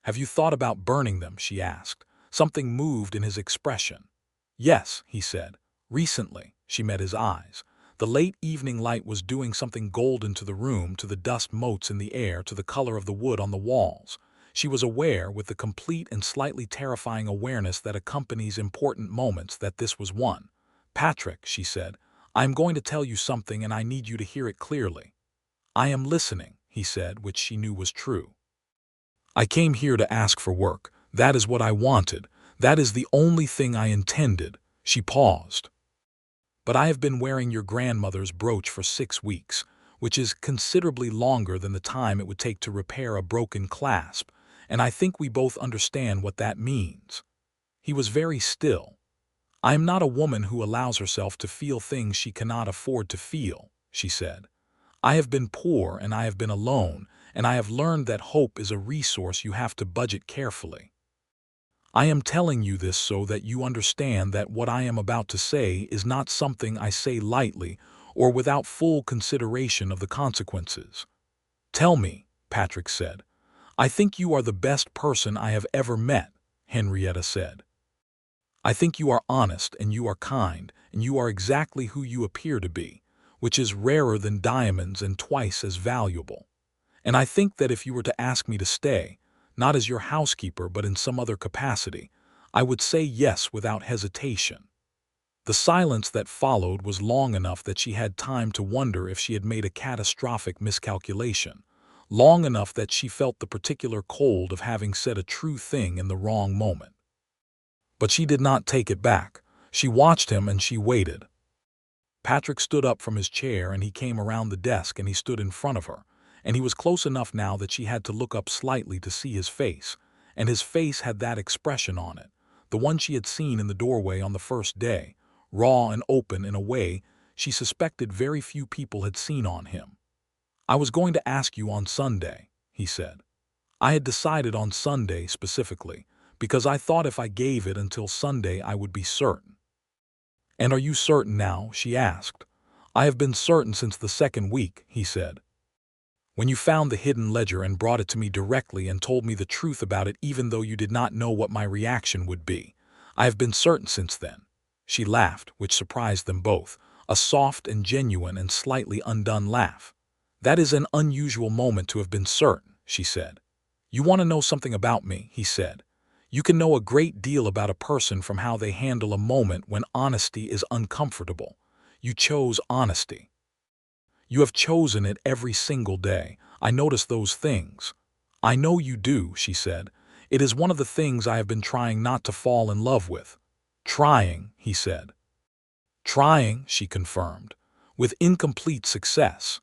"Have you thought about burning them?" she asked. Something moved in his expression. "Yes," he said. "Recently." She met his eyes. The late evening light was doing something golden to the room, to the dust motes in the air, to the color of the wood on the walls. She was aware, with the complete and slightly terrifying awareness that accompanies important moments, that this was one. "Patrick," she said, "I am going to tell you something and I need you to hear it clearly." "I am listening," he said, which she knew was true. "I came here to ask for work. That is what I wanted. That is the only thing I intended." She paused. "But I have been wearing your grandmother's brooch for 6 weeks, which is considerably longer than the time it would take to repair a broken clasp, and I think we both understand what that means." He was very still. "I am not a woman who allows herself to feel things she cannot afford to feel," she said. "I have been poor and I have been alone, and I have learned that hope is a resource you have to budget carefully. I am telling you this so that you understand that what I am about to say is not something I say lightly or without full consideration of the consequences." "Tell me," Patrick said. "I think you are the best person I have ever met," Henrietta said. "I think you are honest and you are kind and you are exactly who you appear to be, which is rarer than diamonds and twice as valuable. And I think that if you were to ask me to stay, not as your housekeeper but in some other capacity, I would say yes without hesitation." The silence that followed was long enough that she had time to wonder if she had made a catastrophic miscalculation, long enough that she felt the particular cold of having said a true thing in the wrong moment. But she did not take it back. She watched him and she waited. Patrick stood up from his chair and he came around the desk and he stood in front of her, and he was close enough now that she had to look up slightly to see his face, and his face had that expression on it, the one she had seen in the doorway on the first day, raw and open in a way she suspected very few people had seen on him. "I was going to ask you on Sunday," he said. "I had decided on Sunday specifically, because I thought if I gave it until Sunday I would be certain." "And are you certain now?" she asked. "I have been certain since the second week," he said. "When you found the hidden ledger and brought it to me directly and told me the truth about it even though you did not know what my reaction would be. I have been certain since then." She laughed, which surprised them both, a soft and genuine and slightly undone laugh. "That is an unusual moment to have been certain," she said. "You want to know something about me," he said. "You can know a great deal about a person from how they handle a moment when honesty is uncomfortable. You chose honesty. You have chosen it every single day. I notice those things." "I know you do," she said. "It is one of the things I have been trying not to fall in love with." "Trying," he said. "Trying," she confirmed, "with incomplete success."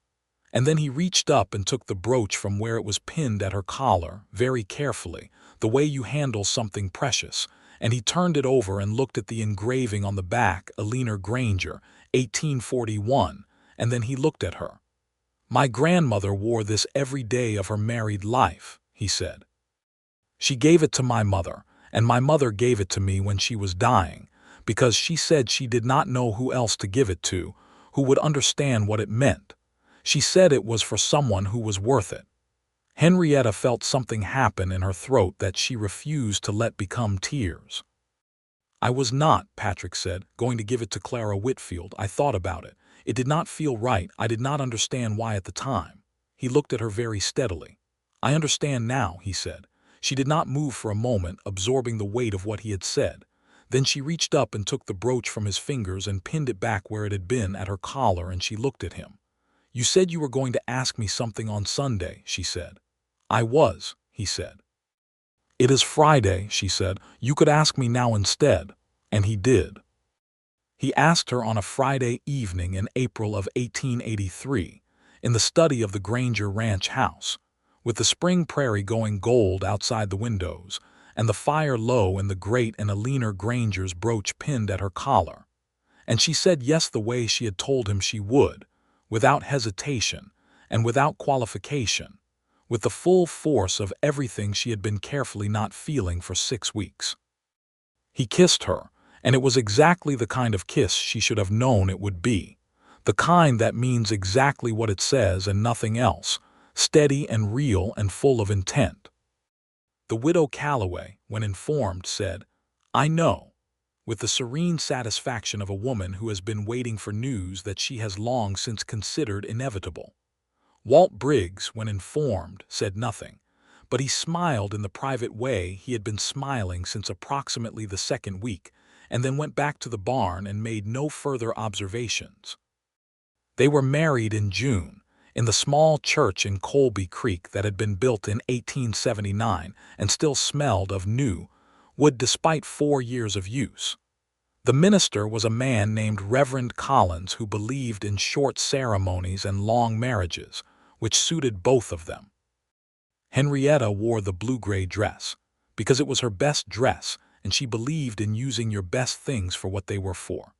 And then he reached up and took the brooch from where it was pinned at her collar, very carefully, the way you handle something precious, and he turned it over and looked at the engraving on the back, Henrietta Granger, 1841, and then he looked at her. "My grandmother wore this every day of her married life," he said. "She gave it to my mother, and my mother gave it to me when she was dying, because she said she did not know who else to give it to, who would understand what it meant. She said it was for someone who was worth it." Henrietta felt something happen in her throat that she refused to let become tears. "I was not," Patrick said, "going to give it to Clara Whitfield. I thought about it. It did not feel right. I did not understand why at the time." He looked at her very steadily. "I understand now," he said. She did not move for a moment, absorbing the weight of what he had said. Then she reached up and took the brooch from his fingers and pinned it back where it had been at her collar, and she looked at him. "You said you were going to ask me something on Sunday," she said. "I was," he said. "It is Friday," she said. "You could ask me now instead." And he did. He asked her on a Friday evening in April of 1883, in the study of the Granger ranch house, with the spring prairie going gold outside the windows, and the fire low in the grate and Henrietta Granger's brooch pinned at her collar. And she said yes the way she had told him she would, without hesitation and without qualification, with the full force of everything she had been carefully not feeling for 6 weeks. He kissed her, and it was exactly the kind of kiss she should have known it would be, the kind that means exactly what it says and nothing else, steady and real and full of intent. The widow Calloway, when informed, said, "I know," with the serene satisfaction of a woman who has been waiting for news that she has long since considered inevitable. Walt Briggs, when informed, said nothing, but he smiled in the private way he had been smiling since approximately the second week, and then went back to the barn and made no further observations. They were married in June, in the small church in Colby Creek that had been built in 1879 and still smelled of new wood despite 4 years of use. The minister was a man named Reverend Collins who believed in short ceremonies and long marriages, which suited both of them. Henrietta wore the blue-gray dress, because it was her best dress and she believed in using your best things for what they were for.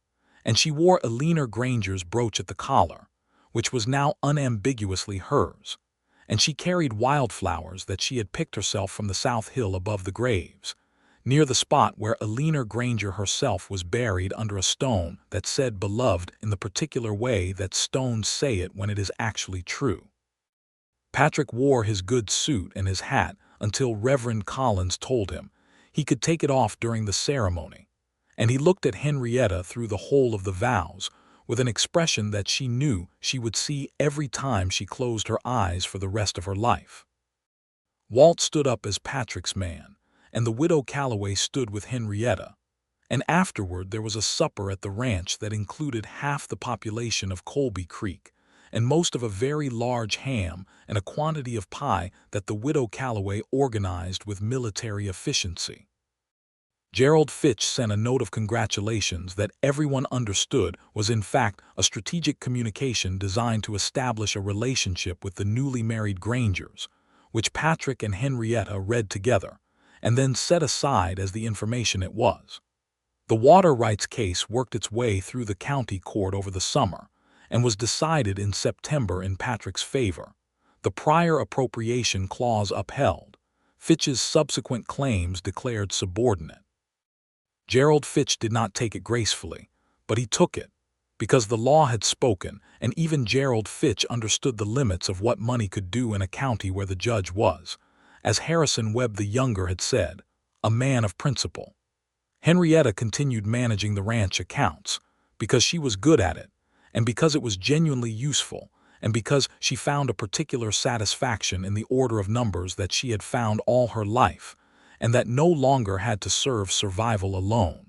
And she wore Henrietta Granger's brooch at the collar, which was now unambiguously hers, and she carried wildflowers that she had picked herself from the south hill above the graves, near the spot where Henrietta Granger herself was buried under a stone that said beloved in the particular way that stones say it when it is actually true. Patrick wore his good suit and his hat until Reverend Collins told him he could take it off during the ceremony, and he looked at Henrietta through the hole of the vows with an expression that she knew she would see every time she closed her eyes for the rest of her life. Walt stood up as Patrick's man, and the widow Calloway stood with Henrietta, and afterward there was a supper at the ranch that included half the population of Colby Creek, and most of a very large ham and a quantity of pie that the widow Calloway organized with military efficiency. Gerald Fitch sent a note of congratulations that everyone understood was in fact a strategic communication designed to establish a relationship with the newly married Grangers, which Patrick and Henrietta read together, and then set aside as the information it was. The water rights case worked its way through the county court over the summer and was decided in September in Patrick's favor. The prior appropriation clause upheld. Fitch's subsequent claims declared subordinate. Gerald Fitch did not take it gracefully, but he took it, because the law had spoken, and even Gerald Fitch understood the limits of what money could do in a county where the judge was, as Harrison Webb the Younger had said, a man of principle. Henrietta continued managing the ranch accounts, because she was good at it, and because it was genuinely useful, and because she found a particular satisfaction in the order of numbers that she had found all her life, and that no longer had to serve survival alone.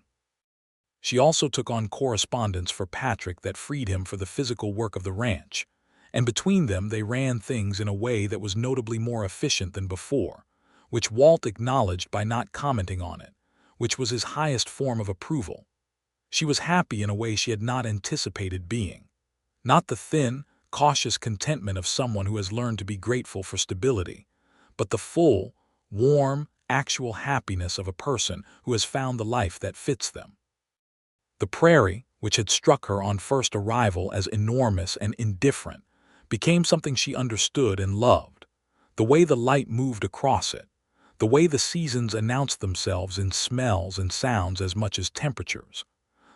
She also took on correspondence for Patrick that freed him for the physical work of the ranch, and between them they ran things in a way that was notably more efficient than before, which Walt acknowledged by not commenting on it, which was his highest form of approval. She was happy in a way she had not anticipated being. Not the thin, cautious contentment of someone who has learned to be grateful for stability, but the full, warm, actual happiness of a person who has found the life that fits them. The prairie, which had struck her on first arrival as enormous and indifferent, became something she understood and loved. The way the light moved across it, the way the seasons announced themselves in smells and sounds as much as temperatures,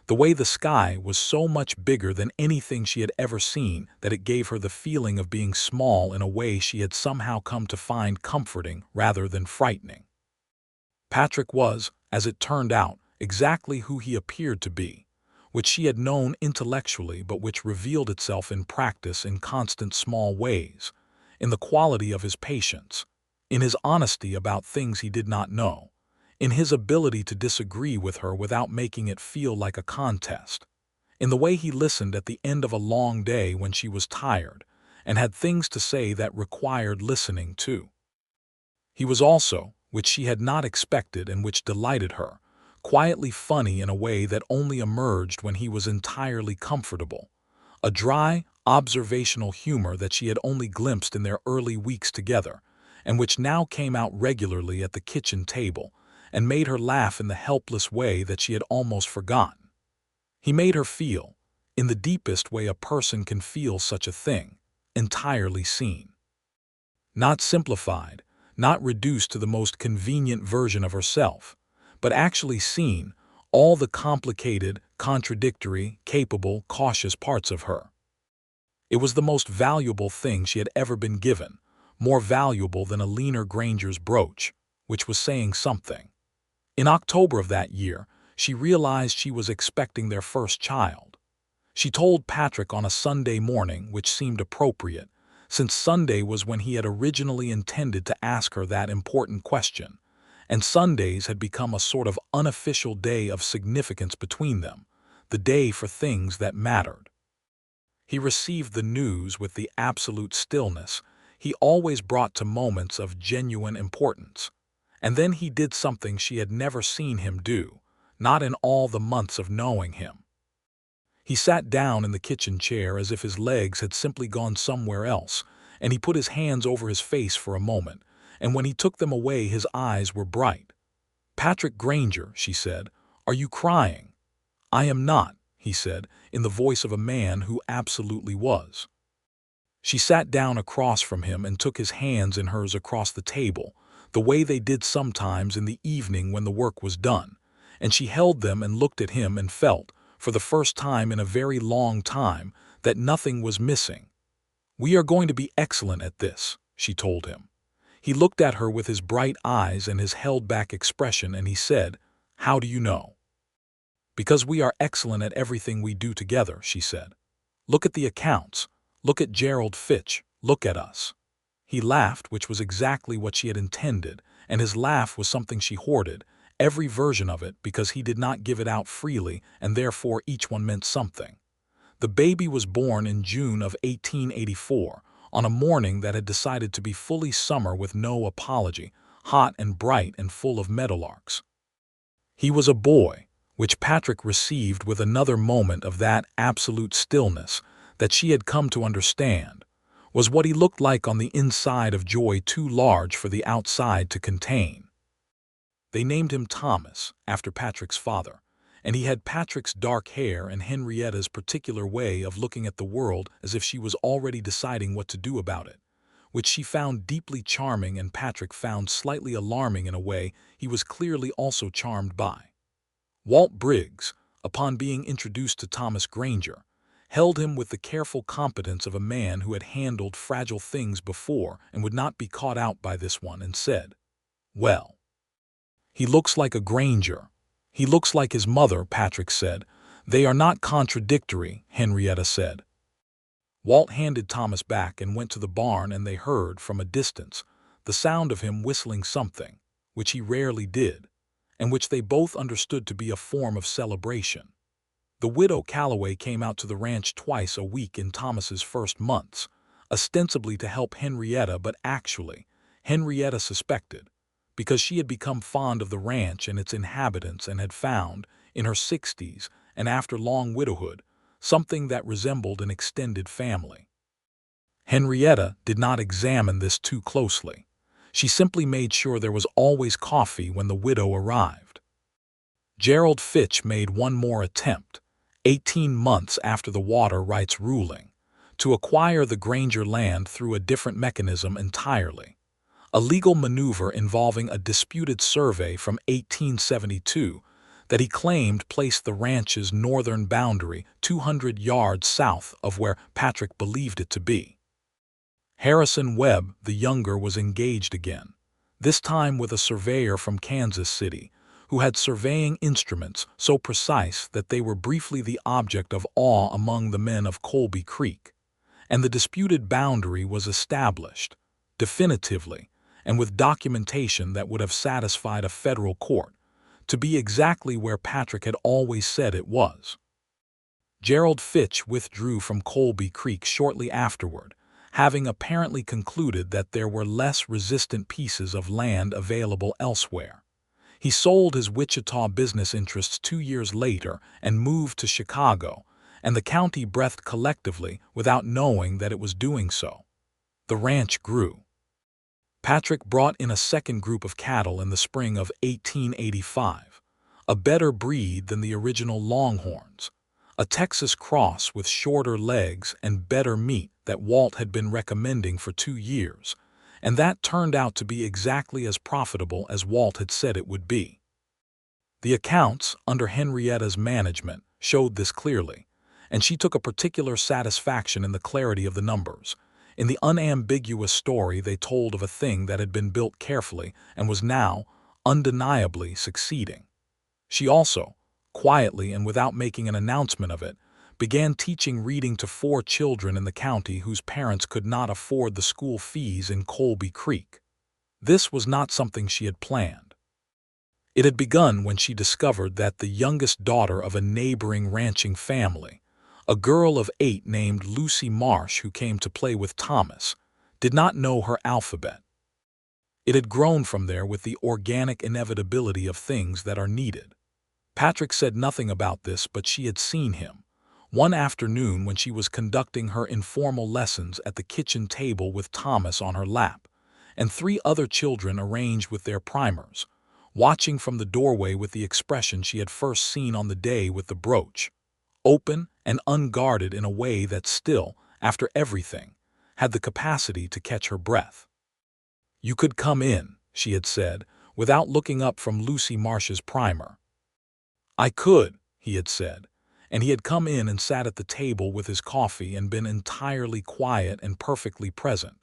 the way the sky was so much bigger than anything she had ever seen that it gave her the feeling of being small in a way she had somehow come to find comforting rather than frightening. Patrick was, as it turned out, exactly who he appeared to be, which she had known intellectually but which revealed itself in practice in constant small ways, in the quality of his patience, in his honesty about things he did not know, in his ability to disagree with her without making it feel like a contest, in the way he listened at the end of a long day when she was tired and had things to say that required listening to. He was also, which she had not expected and which delighted her, quietly funny in a way that only emerged when he was entirely comfortable, a dry, observational humor that she had only glimpsed in their early weeks together, and which now came out regularly at the kitchen table and made her laugh in the helpless way that she had almost forgotten. He made her feel, in the deepest way a person can feel such a thing, entirely seen. Not simplified, not reduced to the most convenient version of herself, but actually seen, all the complicated, contradictory, capable, cautious parts of her. It was the most valuable thing she had ever been given, more valuable than a leaner Granger's brooch, which was saying something. In October of that year, she realized she was expecting their first child. She told Patrick on a Sunday morning, which seemed appropriate, since Sunday was when he had originally intended to ask her that important question, and Sundays had become a sort of unofficial day of significance between them, the day for things that mattered. He received the news with the absolute stillness he always brought to moments of genuine importance, and then he did something she had never seen him do, not in all the months of knowing him. He sat down in the kitchen chair as if his legs had simply gone somewhere else, and he put his hands over his face for a moment, and when he took them away his eyes were bright. "Patrick Granger," she said, "are you crying?" "I am not," he said, in the voice of a man who absolutely was. She sat down across from him and took his hands in hers across the table, the way they did sometimes in the evening when the work was done, and she held them and looked at him and felt, for the first time in a very long time, that nothing was missing. "We are going to be excellent at this," she told him. He looked at her with his bright eyes and his held-back expression, and he said, "How do you know?" "Because we are excellent at everything we do together," she said. "Look at the accounts. Look at Gerald Fitch. Look at us." He laughed, which was exactly what she had intended, and his laugh was something she hoarded, every version of it, because he did not give it out freely, and therefore each one meant something. The baby was born in June of 1884, on a morning that had decided to be fully summer with no apology, hot and bright and full of meadowlarks. He was a boy, which Patrick received with another moment of that absolute stillness that she had come to understand, was what he looked like on the inside of joy too large for the outside to contain. They named him Thomas, after Patrick's father, and he had Patrick's dark hair and Henrietta's particular way of looking at the world as if she was already deciding what to do about it, which she found deeply charming and Patrick found slightly alarming in a way he was clearly also charmed by. Walt Briggs, upon being introduced to Thomas Granger, held him with the careful competence of a man who had handled fragile things before and would not be caught out by this one, and said, "Well, he looks like a Granger. He looks like his mother," Patrick said. "They are not contradictory," Henrietta said. Walt handed Thomas back and went to the barn, and they heard, from a distance, the sound of him whistling something, which he rarely did, and which they both understood to be a form of celebration. The widow Calloway came out to the ranch twice a week in Thomas's first months, ostensibly to help Henrietta, but actually, Henrietta suspected, because she had become fond of the ranch and its inhabitants and had found, in her 60s and after long widowhood, something that resembled an extended family. Henrietta did not examine this too closely. She simply made sure there was always coffee when the widow arrived. Gerald Fitch made one more attempt, 18 months after the water rights ruling, to acquire the Granger land through a different mechanism entirely. A legal maneuver involving a disputed survey from 1872 that he claimed placed the ranch's northern boundary 200 yards south of where Patrick believed it to be. Harrison Webb, the younger, was engaged again, this time with a surveyor from Kansas City, who had surveying instruments so precise that they were briefly the object of awe among the men of Colby Creek, and the disputed boundary was established, definitively, and with documentation that would have satisfied a federal court, to be exactly where Patrick had always said it was. Gerald Fitch withdrew from Colby Creek shortly afterward, having apparently concluded that there were less resistant pieces of land available elsewhere. He sold his Wichita business interests 2 years later and moved to Chicago, and the county breathed collectively without knowing that it was doing so. The ranch grew. Patrick brought in a second group of cattle in the spring of 1885, a better breed than the original Longhorns, a Texas cross with shorter legs and better meat that Walt had been recommending for 2 years, and that turned out to be exactly as profitable as Walt had said it would be. The accounts, under Henrietta's management, showed this clearly, and she took a particular satisfaction in the clarity of the numbers, in the unambiguous story they told of a thing that had been built carefully and was now, undeniably, succeeding. She also, quietly and without making an announcement of it, began teaching reading to 4 children in the county whose parents could not afford the school fees in Colby Creek. This was not something she had planned. It had begun when she discovered that the youngest daughter of a neighboring ranching family, a girl of 8 named Lucy Marsh, who came to play with Thomas, did not know her alphabet. It had grown from there with the organic inevitability of things that are needed. Patrick said nothing about this, but she had seen him, one afternoon when she was conducting her informal lessons at the kitchen table with Thomas on her lap, and 3 other children arranged with their primers, watching from the doorway with the expression she had first seen on the day with the brooch, open and unguarded in a way that still, after everything, had the capacity to catch her breath. "You could come in," she had said, without looking up from Lucy Marsh's primer. "I could," he had said, and he had come in and sat at the table with his coffee and been entirely quiet and perfectly present,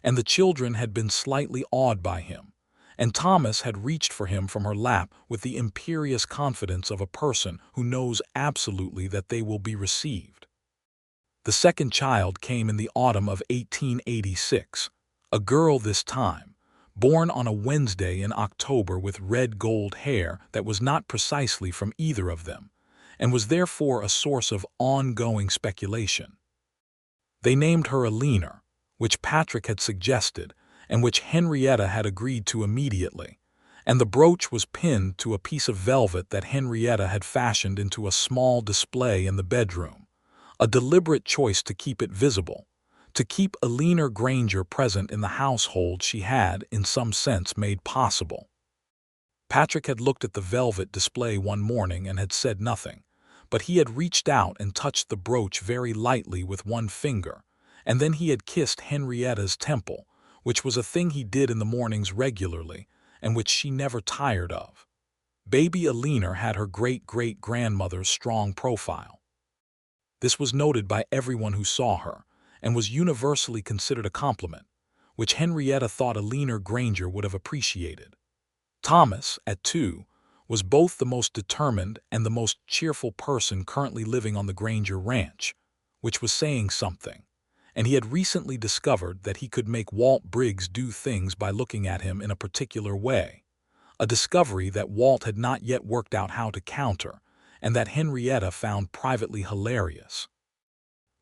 and the children had been slightly awed by him, and Thomas had reached for him from her lap with the imperious confidence of a person who knows absolutely that they will be received. The second child came in the autumn of 1886, a girl this time, born on a Wednesday in October with red gold hair that was not precisely from either of them, and was therefore a source of ongoing speculation. They named her Alina, which Patrick had suggested, and which Henrietta had agreed to immediately, and the brooch was pinned to a piece of velvet that Henrietta had fashioned into a small display in the bedroom, a deliberate choice to keep it visible, to keep Eleanor Granger present in the household she had, in some sense, made possible. Patrick had looked at the velvet display one morning and had said nothing, but he had reached out and touched the brooch very lightly with one finger, and then he had kissed Henrietta's temple, which was a thing he did in the mornings regularly, and which she never tired of. Baby Eleanor had her great-great-grandmother's strong profile. This was noted by everyone who saw her, and was universally considered a compliment, which Henrietta thought Eleanor Granger would have appreciated. Thomas, at 2, was both the most determined and the most cheerful person currently living on the Granger ranch, which was saying something, and he had recently discovered that he could make Walt Briggs do things by looking at him in a particular way, a discovery that Walt had not yet worked out how to counter, and that Henrietta found privately hilarious.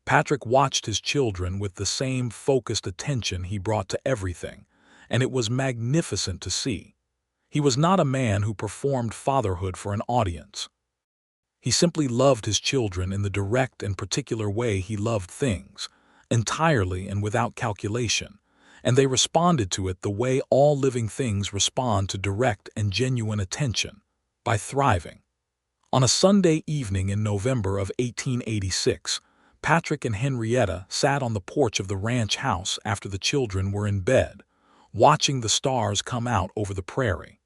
Patrick watched his children with the same focused attention he brought to everything, and it was magnificent to see. He was not a man who performed fatherhood for an audience. He simply loved his children in the direct and particular way he loved things, entirely and without calculation, and they responded to it the way all living things respond to direct and genuine attention, by thriving. On a Sunday evening in November of 1886, Patrick and Henrietta sat on the porch of the ranch house after the children were in bed, watching the stars come out over the prairie.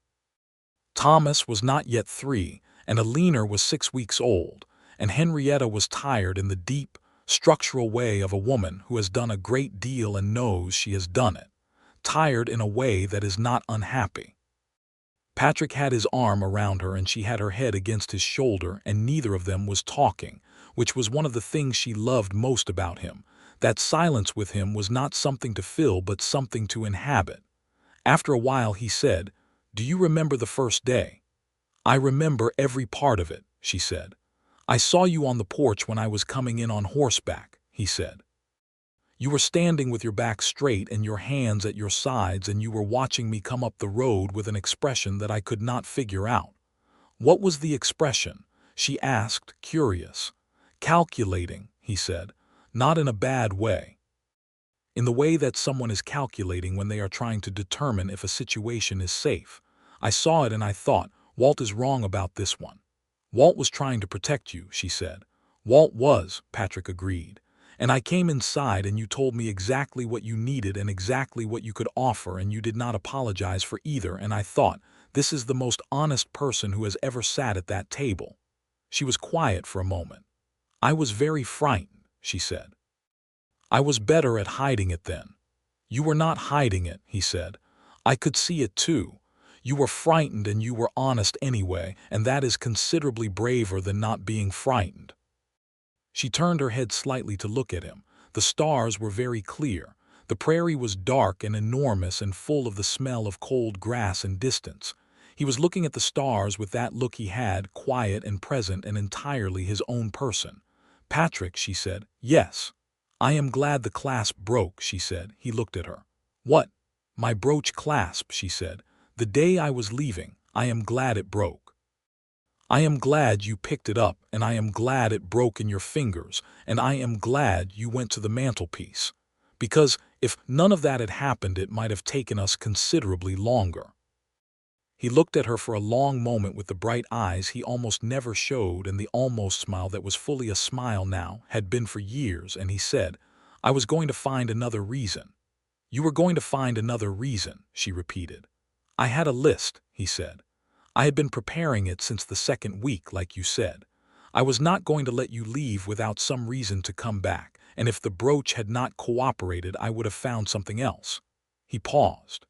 Thomas was not yet 3, and Eleanor was 6 weeks old, and Henrietta was tired in the deep, structural way of a woman who has done a great deal and knows she has done it, tired in a way that is not unhappy. Patrick had his arm around her and she had her head against his shoulder, and neither of them was talking, which was one of the things she loved most about him. That silence with him was not something to fill but something to inhabit. After a while he said, "Do you remember the first day?" "I remember every part of it," she said. "I saw you on the porch when I was coming in on horseback," he said. "You were standing with your back straight and your hands at your sides, and you were watching me come up the road with an expression that I could not figure out." "What was the expression?" she asked, curious. "Calculating," he said, "not in a bad way. In the way that someone is calculating when they are trying to determine if a situation is safe. I saw it and I thought, Walt is wrong about this one." "Walt was trying to protect you," she said. "Walt was," Patrick agreed. "And I came inside and you told me exactly what you needed and exactly what you could offer, and you did not apologize for either, and I thought, this is the most honest person who has ever sat at that table." She was quiet for a moment. "I was very frightened," she said. "I was better at hiding it then." "You were not hiding it," he said. "I could see it too. You were frightened and you were honest anyway, and that is considerably braver than not being frightened." She turned her head slightly to look at him. The stars were very clear. The prairie was dark and enormous and full of the smell of cold grass and distance. He was looking at the stars with that look he had, quiet and present and entirely his own person. "Patrick," she said. "Yes." "I am glad the clasp broke," she said. He looked at her. "What?" "My brooch clasp," she said. "The day I was leaving, I am glad it broke. I am glad you picked it up, and I am glad it broke in your fingers, and I am glad you went to the mantelpiece. Because if none of that had happened, it might have taken us considerably longer." He looked at her for a long moment with the bright eyes he almost never showed, and the almost smile that was fully a smile now, had been for years, and he said, "I was going to find another reason." "You were going to find another reason," she repeated. "I had a list," he said. "I had been preparing it since the second week, like you said. I was not going to let you leave without some reason to come back, and if the brooch had not cooperated, I would have found something else." He paused.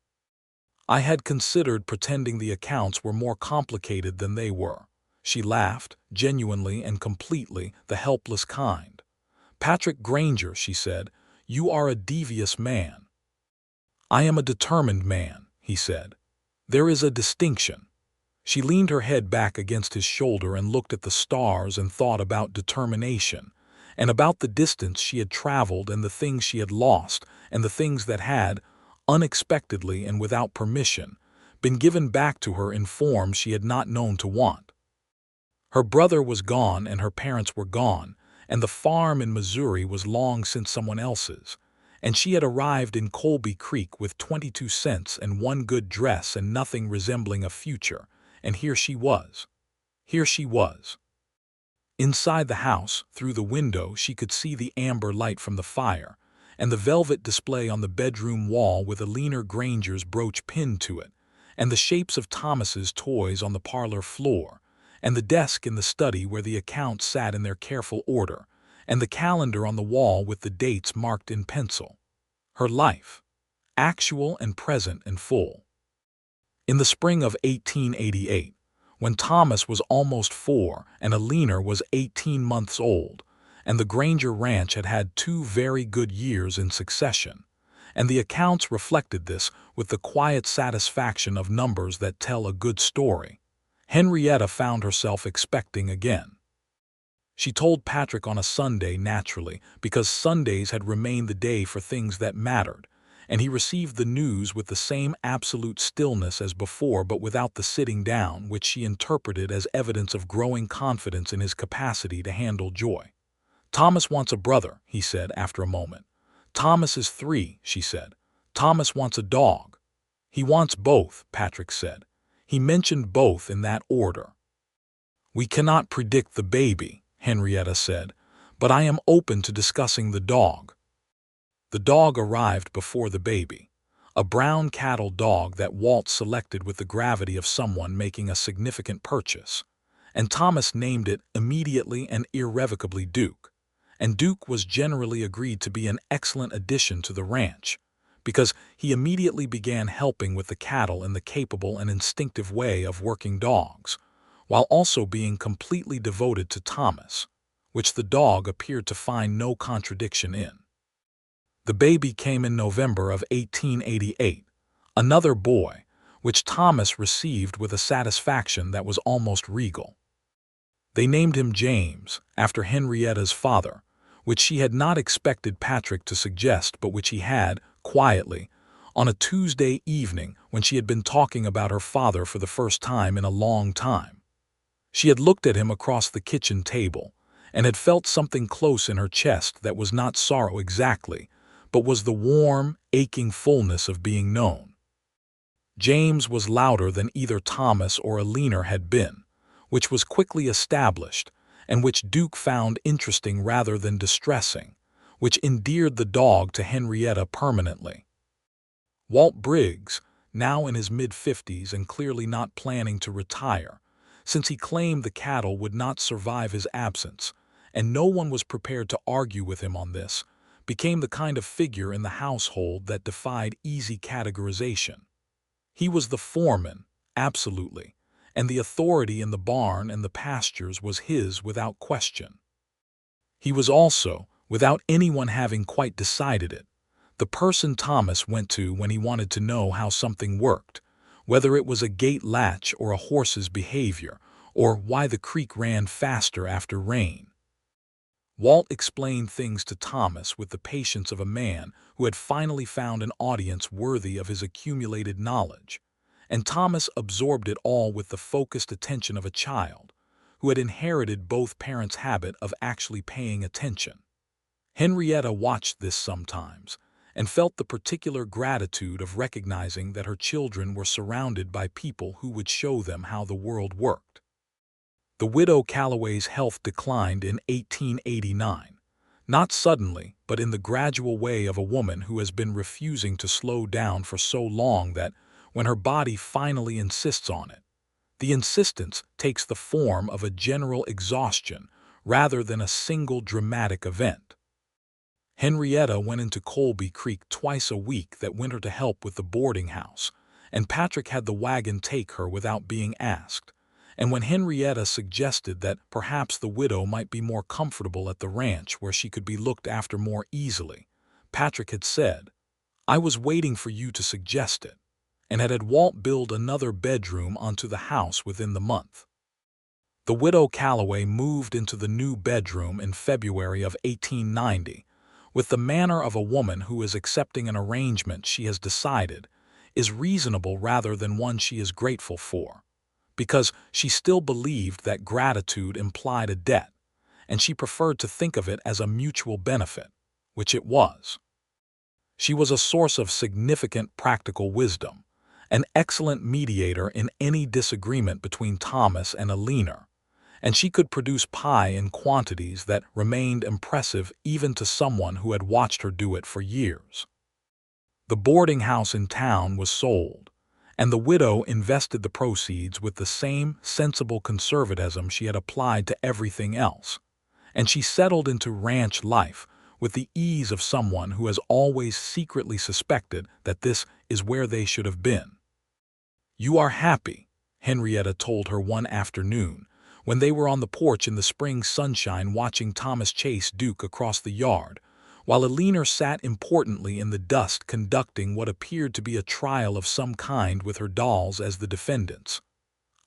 "I had considered pretending the accounts were more complicated than they were." She laughed, genuinely and completely, the helpless kind. "Patrick Granger," she said, "you are a devious man." "I am a determined man," he said. "There is a distinction." She leaned her head back against his shoulder and looked at the stars and thought about determination, and about the distance she had traveled and the things she had lost and the things that had, unexpectedly and without permission, been given back to her in forms she had not known to want. Her brother was gone and her parents were gone, and the farm in Missouri was long since someone else's, and she had arrived in Colby Creek with 22 cents and one good dress and nothing resembling a future, and here she was. Here she was. Inside the house, through the window, she could see the amber light from the fire, and the velvet display on the bedroom wall with Henrietta Granger's brooch pinned to it, and the shapes of Thomas's toys on the parlor floor, and the desk in the study where the accounts sat in their careful order, and the calendar on the wall with the dates marked in pencil. Her life, actual and present and full. In the spring of 1888, when Thomas was almost 4 and Henrietta was 18 months old, and the Granger ranch had had 2 very good years in succession, and the accounts reflected this with the quiet satisfaction of numbers that tell a good story, Henrietta found herself expecting again. She told Patrick on a Sunday, naturally, because Sundays had remained the day for things that mattered, and he received the news with the same absolute stillness as before, but without the sitting down, which she interpreted as evidence of growing confidence in his capacity to handle joy. "Thomas wants a brother," he said after a moment. "Thomas is 3, she said. "Thomas wants a dog." "He wants both," Patrick said. He mentioned both in that order. "We cannot predict the baby," Henrietta said, "but I am open to discussing the dog." The dog arrived before the baby, a brown cattle dog that Walt selected with the gravity of someone making a significant purchase, and Thomas named it immediately and irrevocably Duke, and Duke was generally agreed to be an excellent addition to the ranch, because he immediately began helping with the cattle in the capable and instinctive way of working dogs, while also being completely devoted to Thomas, which the dog appeared to find no contradiction in. The baby came in November of 1888, another boy, which Thomas received with a satisfaction that was almost regal. They named him James, after Henrietta's father, which she had not expected Patrick to suggest, but which he had, quietly, on a Tuesday evening when she had been talking about her father for the first time in a long time. She had looked at him across the kitchen table, and had felt something close in her chest that was not sorrow exactly, but was the warm, aching fullness of being known. James was louder than either Thomas or Henrietta had been, which was quickly established, and which Duke found interesting rather than distressing, which endeared the dog to Henrietta permanently. Walt Briggs, now in his mid-50s and clearly not planning to retire, since he claimed the cattle would not survive his absence, and no one was prepared to argue with him on this, became the kind of figure in the household that defied easy categorization. He was the foreman, absolutely, and the authority in the barn and the pastures was his without question. He was also, without anyone having quite decided it, the person Thomas went to when he wanted to know how something worked, whether it was a gate latch or a horse's behavior, or why the creek ran faster after rain. Walt explained things to Thomas with the patience of a man who had finally found an audience worthy of his accumulated knowledge, and Thomas absorbed it all with the focused attention of a child who had inherited both parents' habit of actually paying attention. Henrietta watched this sometimes, and felt the particular gratitude of recognizing that her children were surrounded by people who would show them how the world worked. The widow Calloway's health declined in 1889, not suddenly, but in the gradual way of a woman who has been refusing to slow down for so long that, when her body finally insists on it, the insistence takes the form of a general exhaustion rather than a single dramatic event. Henrietta went into Colby Creek twice a week that winter to help with the boarding house, and Patrick had the wagon take her without being asked. And when Henrietta suggested that perhaps the widow might be more comfortable at the ranch where she could be looked after more easily, Patrick had said, "I was waiting for you to suggest it," and had Walt build another bedroom onto the house within the month. The widow Calloway moved into the new bedroom in February of 1890, with the manner of a woman who is accepting an arrangement she has decided, is reasonable rather than one she is grateful for, because she still believed that gratitude implied a debt, and she preferred to think of it as a mutual benefit, which it was. She was a source of significant practical wisdom, an excellent mediator in any disagreement between Thomas and Alina, and she could produce pie in quantities that remained impressive even to someone who had watched her do it for years. The boarding house in town was sold, and the widow invested the proceeds with the same sensible conservatism she had applied to everything else, and she settled into ranch life with the ease of someone who has always secretly suspected that this is where they should have been. "You are happy," Henrietta told her one afternoon, when they were on the porch in the spring sunshine watching Thomas chase Duke across the yard, while Alina sat importantly in the dust conducting what appeared to be a trial of some kind with her dolls as the defendants.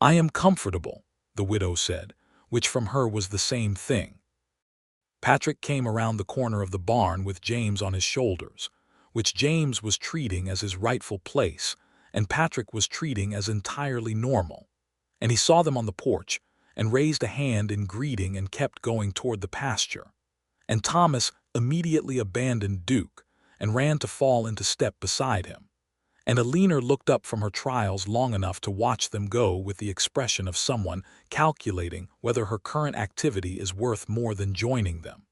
"I am comfortable," the widow said, which from her was the same thing. Patrick came around the corner of the barn with James on his shoulders, which James was treating as his rightful place, and Patrick was treating as entirely normal, and he saw them on the porch, and raised a hand in greeting and kept going toward the pasture. And Thomas immediately abandoned Duke and ran to fall into step beside him. And Alina looked up from her trials long enough to watch them go with the expression of someone calculating whether her current activity is worth more than joining them.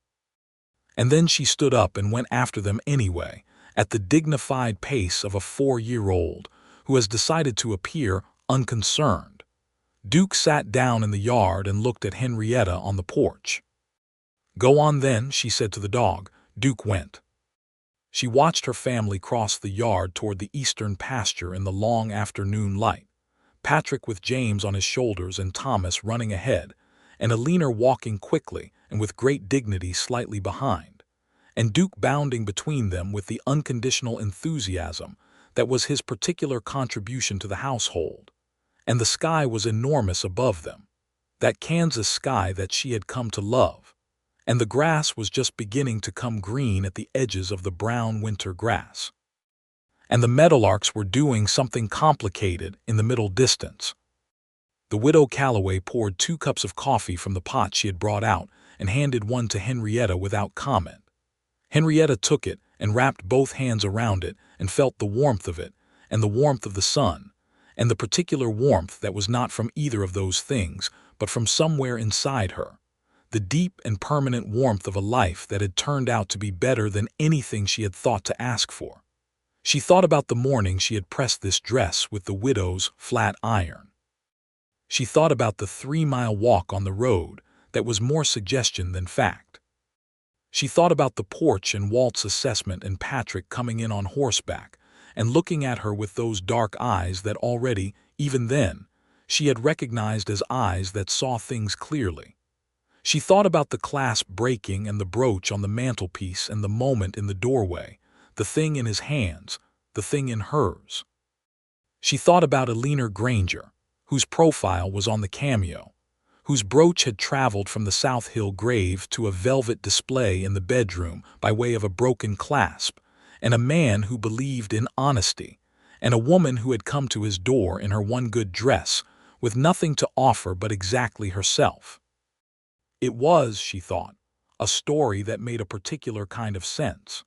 And then she stood up and went after them anyway, at the dignified pace of a 4-year-old who has decided to appear unconcerned. Duke sat down in the yard and looked at Henrietta on the porch. "Go on then," she said to the dog. Duke went. She watched her family cross the yard toward the eastern pasture in the long afternoon light, Patrick with James on his shoulders and Thomas running ahead, and Alina walking quickly and with great dignity slightly behind, and Duke bounding between them with the unconditional enthusiasm that was his particular contribution to the household. And the sky was enormous above them, that Kansas sky that she had come to love, and the grass was just beginning to come green at the edges of the brown winter grass. And the meadowlarks were doing something complicated in the middle distance. The widow Calloway poured 2 cups of coffee from the pot she had brought out and handed one to Henrietta without comment. Henrietta took it and wrapped both hands around it and felt the warmth of it, and the warmth of the sun, and the particular warmth that was not from either of those things, but from somewhere inside her, the deep and permanent warmth of a life that had turned out to be better than anything she had thought to ask for. She thought about the morning she had pressed this dress with the widow's flat iron. She thought about the 3-mile walk on the road that was more suggestion than fact. She thought about the porch and Walt's assessment and Patrick coming in on horseback and looking at her with those dark eyes that already, even then, she had recognized as eyes that saw things clearly. She thought about the clasp breaking and the brooch on the mantelpiece and the moment in the doorway, the thing in his hands, the thing in hers. She thought about Henrietta Granger, whose profile was on the cameo, whose brooch had traveled from the South Hill grave to a velvet display in the bedroom by way of a broken clasp, and a man who believed in honesty, and a woman who had come to his door in her one good dress, with nothing to offer but exactly herself. It was, she thought, a story that made a particular kind of sense.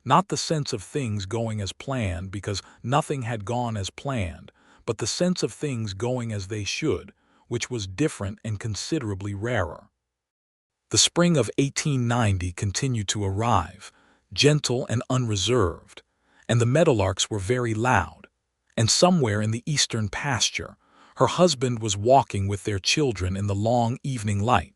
Not the sense of things going as planned because nothing had gone as planned, but the sense of things going as they should, which was different and considerably rarer. The spring of 1890 continued to arrive, gentle and unreserved, and the meadowlarks were very loud, and somewhere in the eastern pasture, her husband was walking with their children in the long evening light,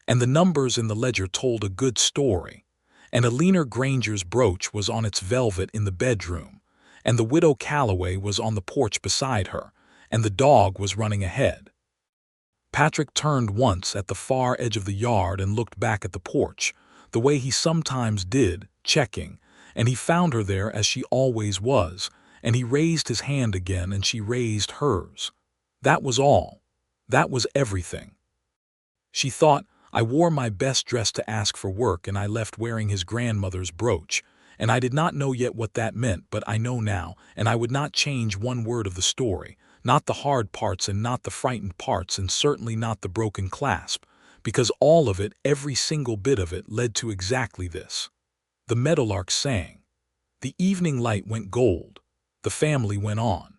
and the numbers in the ledger told a good story, and Henrietta Granger's brooch was on its velvet in the bedroom, and the widow Calloway was on the porch beside her, and the dog was running ahead. Patrick turned once at the far edge of the yard and looked back at the porch, the way he sometimes did, checking, and he found her there as she always was, and he raised his hand again and she raised hers. That was all. That was everything. She thought, I wore my best dress to ask for work and I left wearing his grandmother's brooch, And I did not know yet what that meant, but I know now, and I would not change one word of the story, not the hard parts and not the frightened parts and certainly not the broken clasp, because all of it, every single bit of it, led to exactly this. The meadowlark sang. The evening light went gold. The family went on.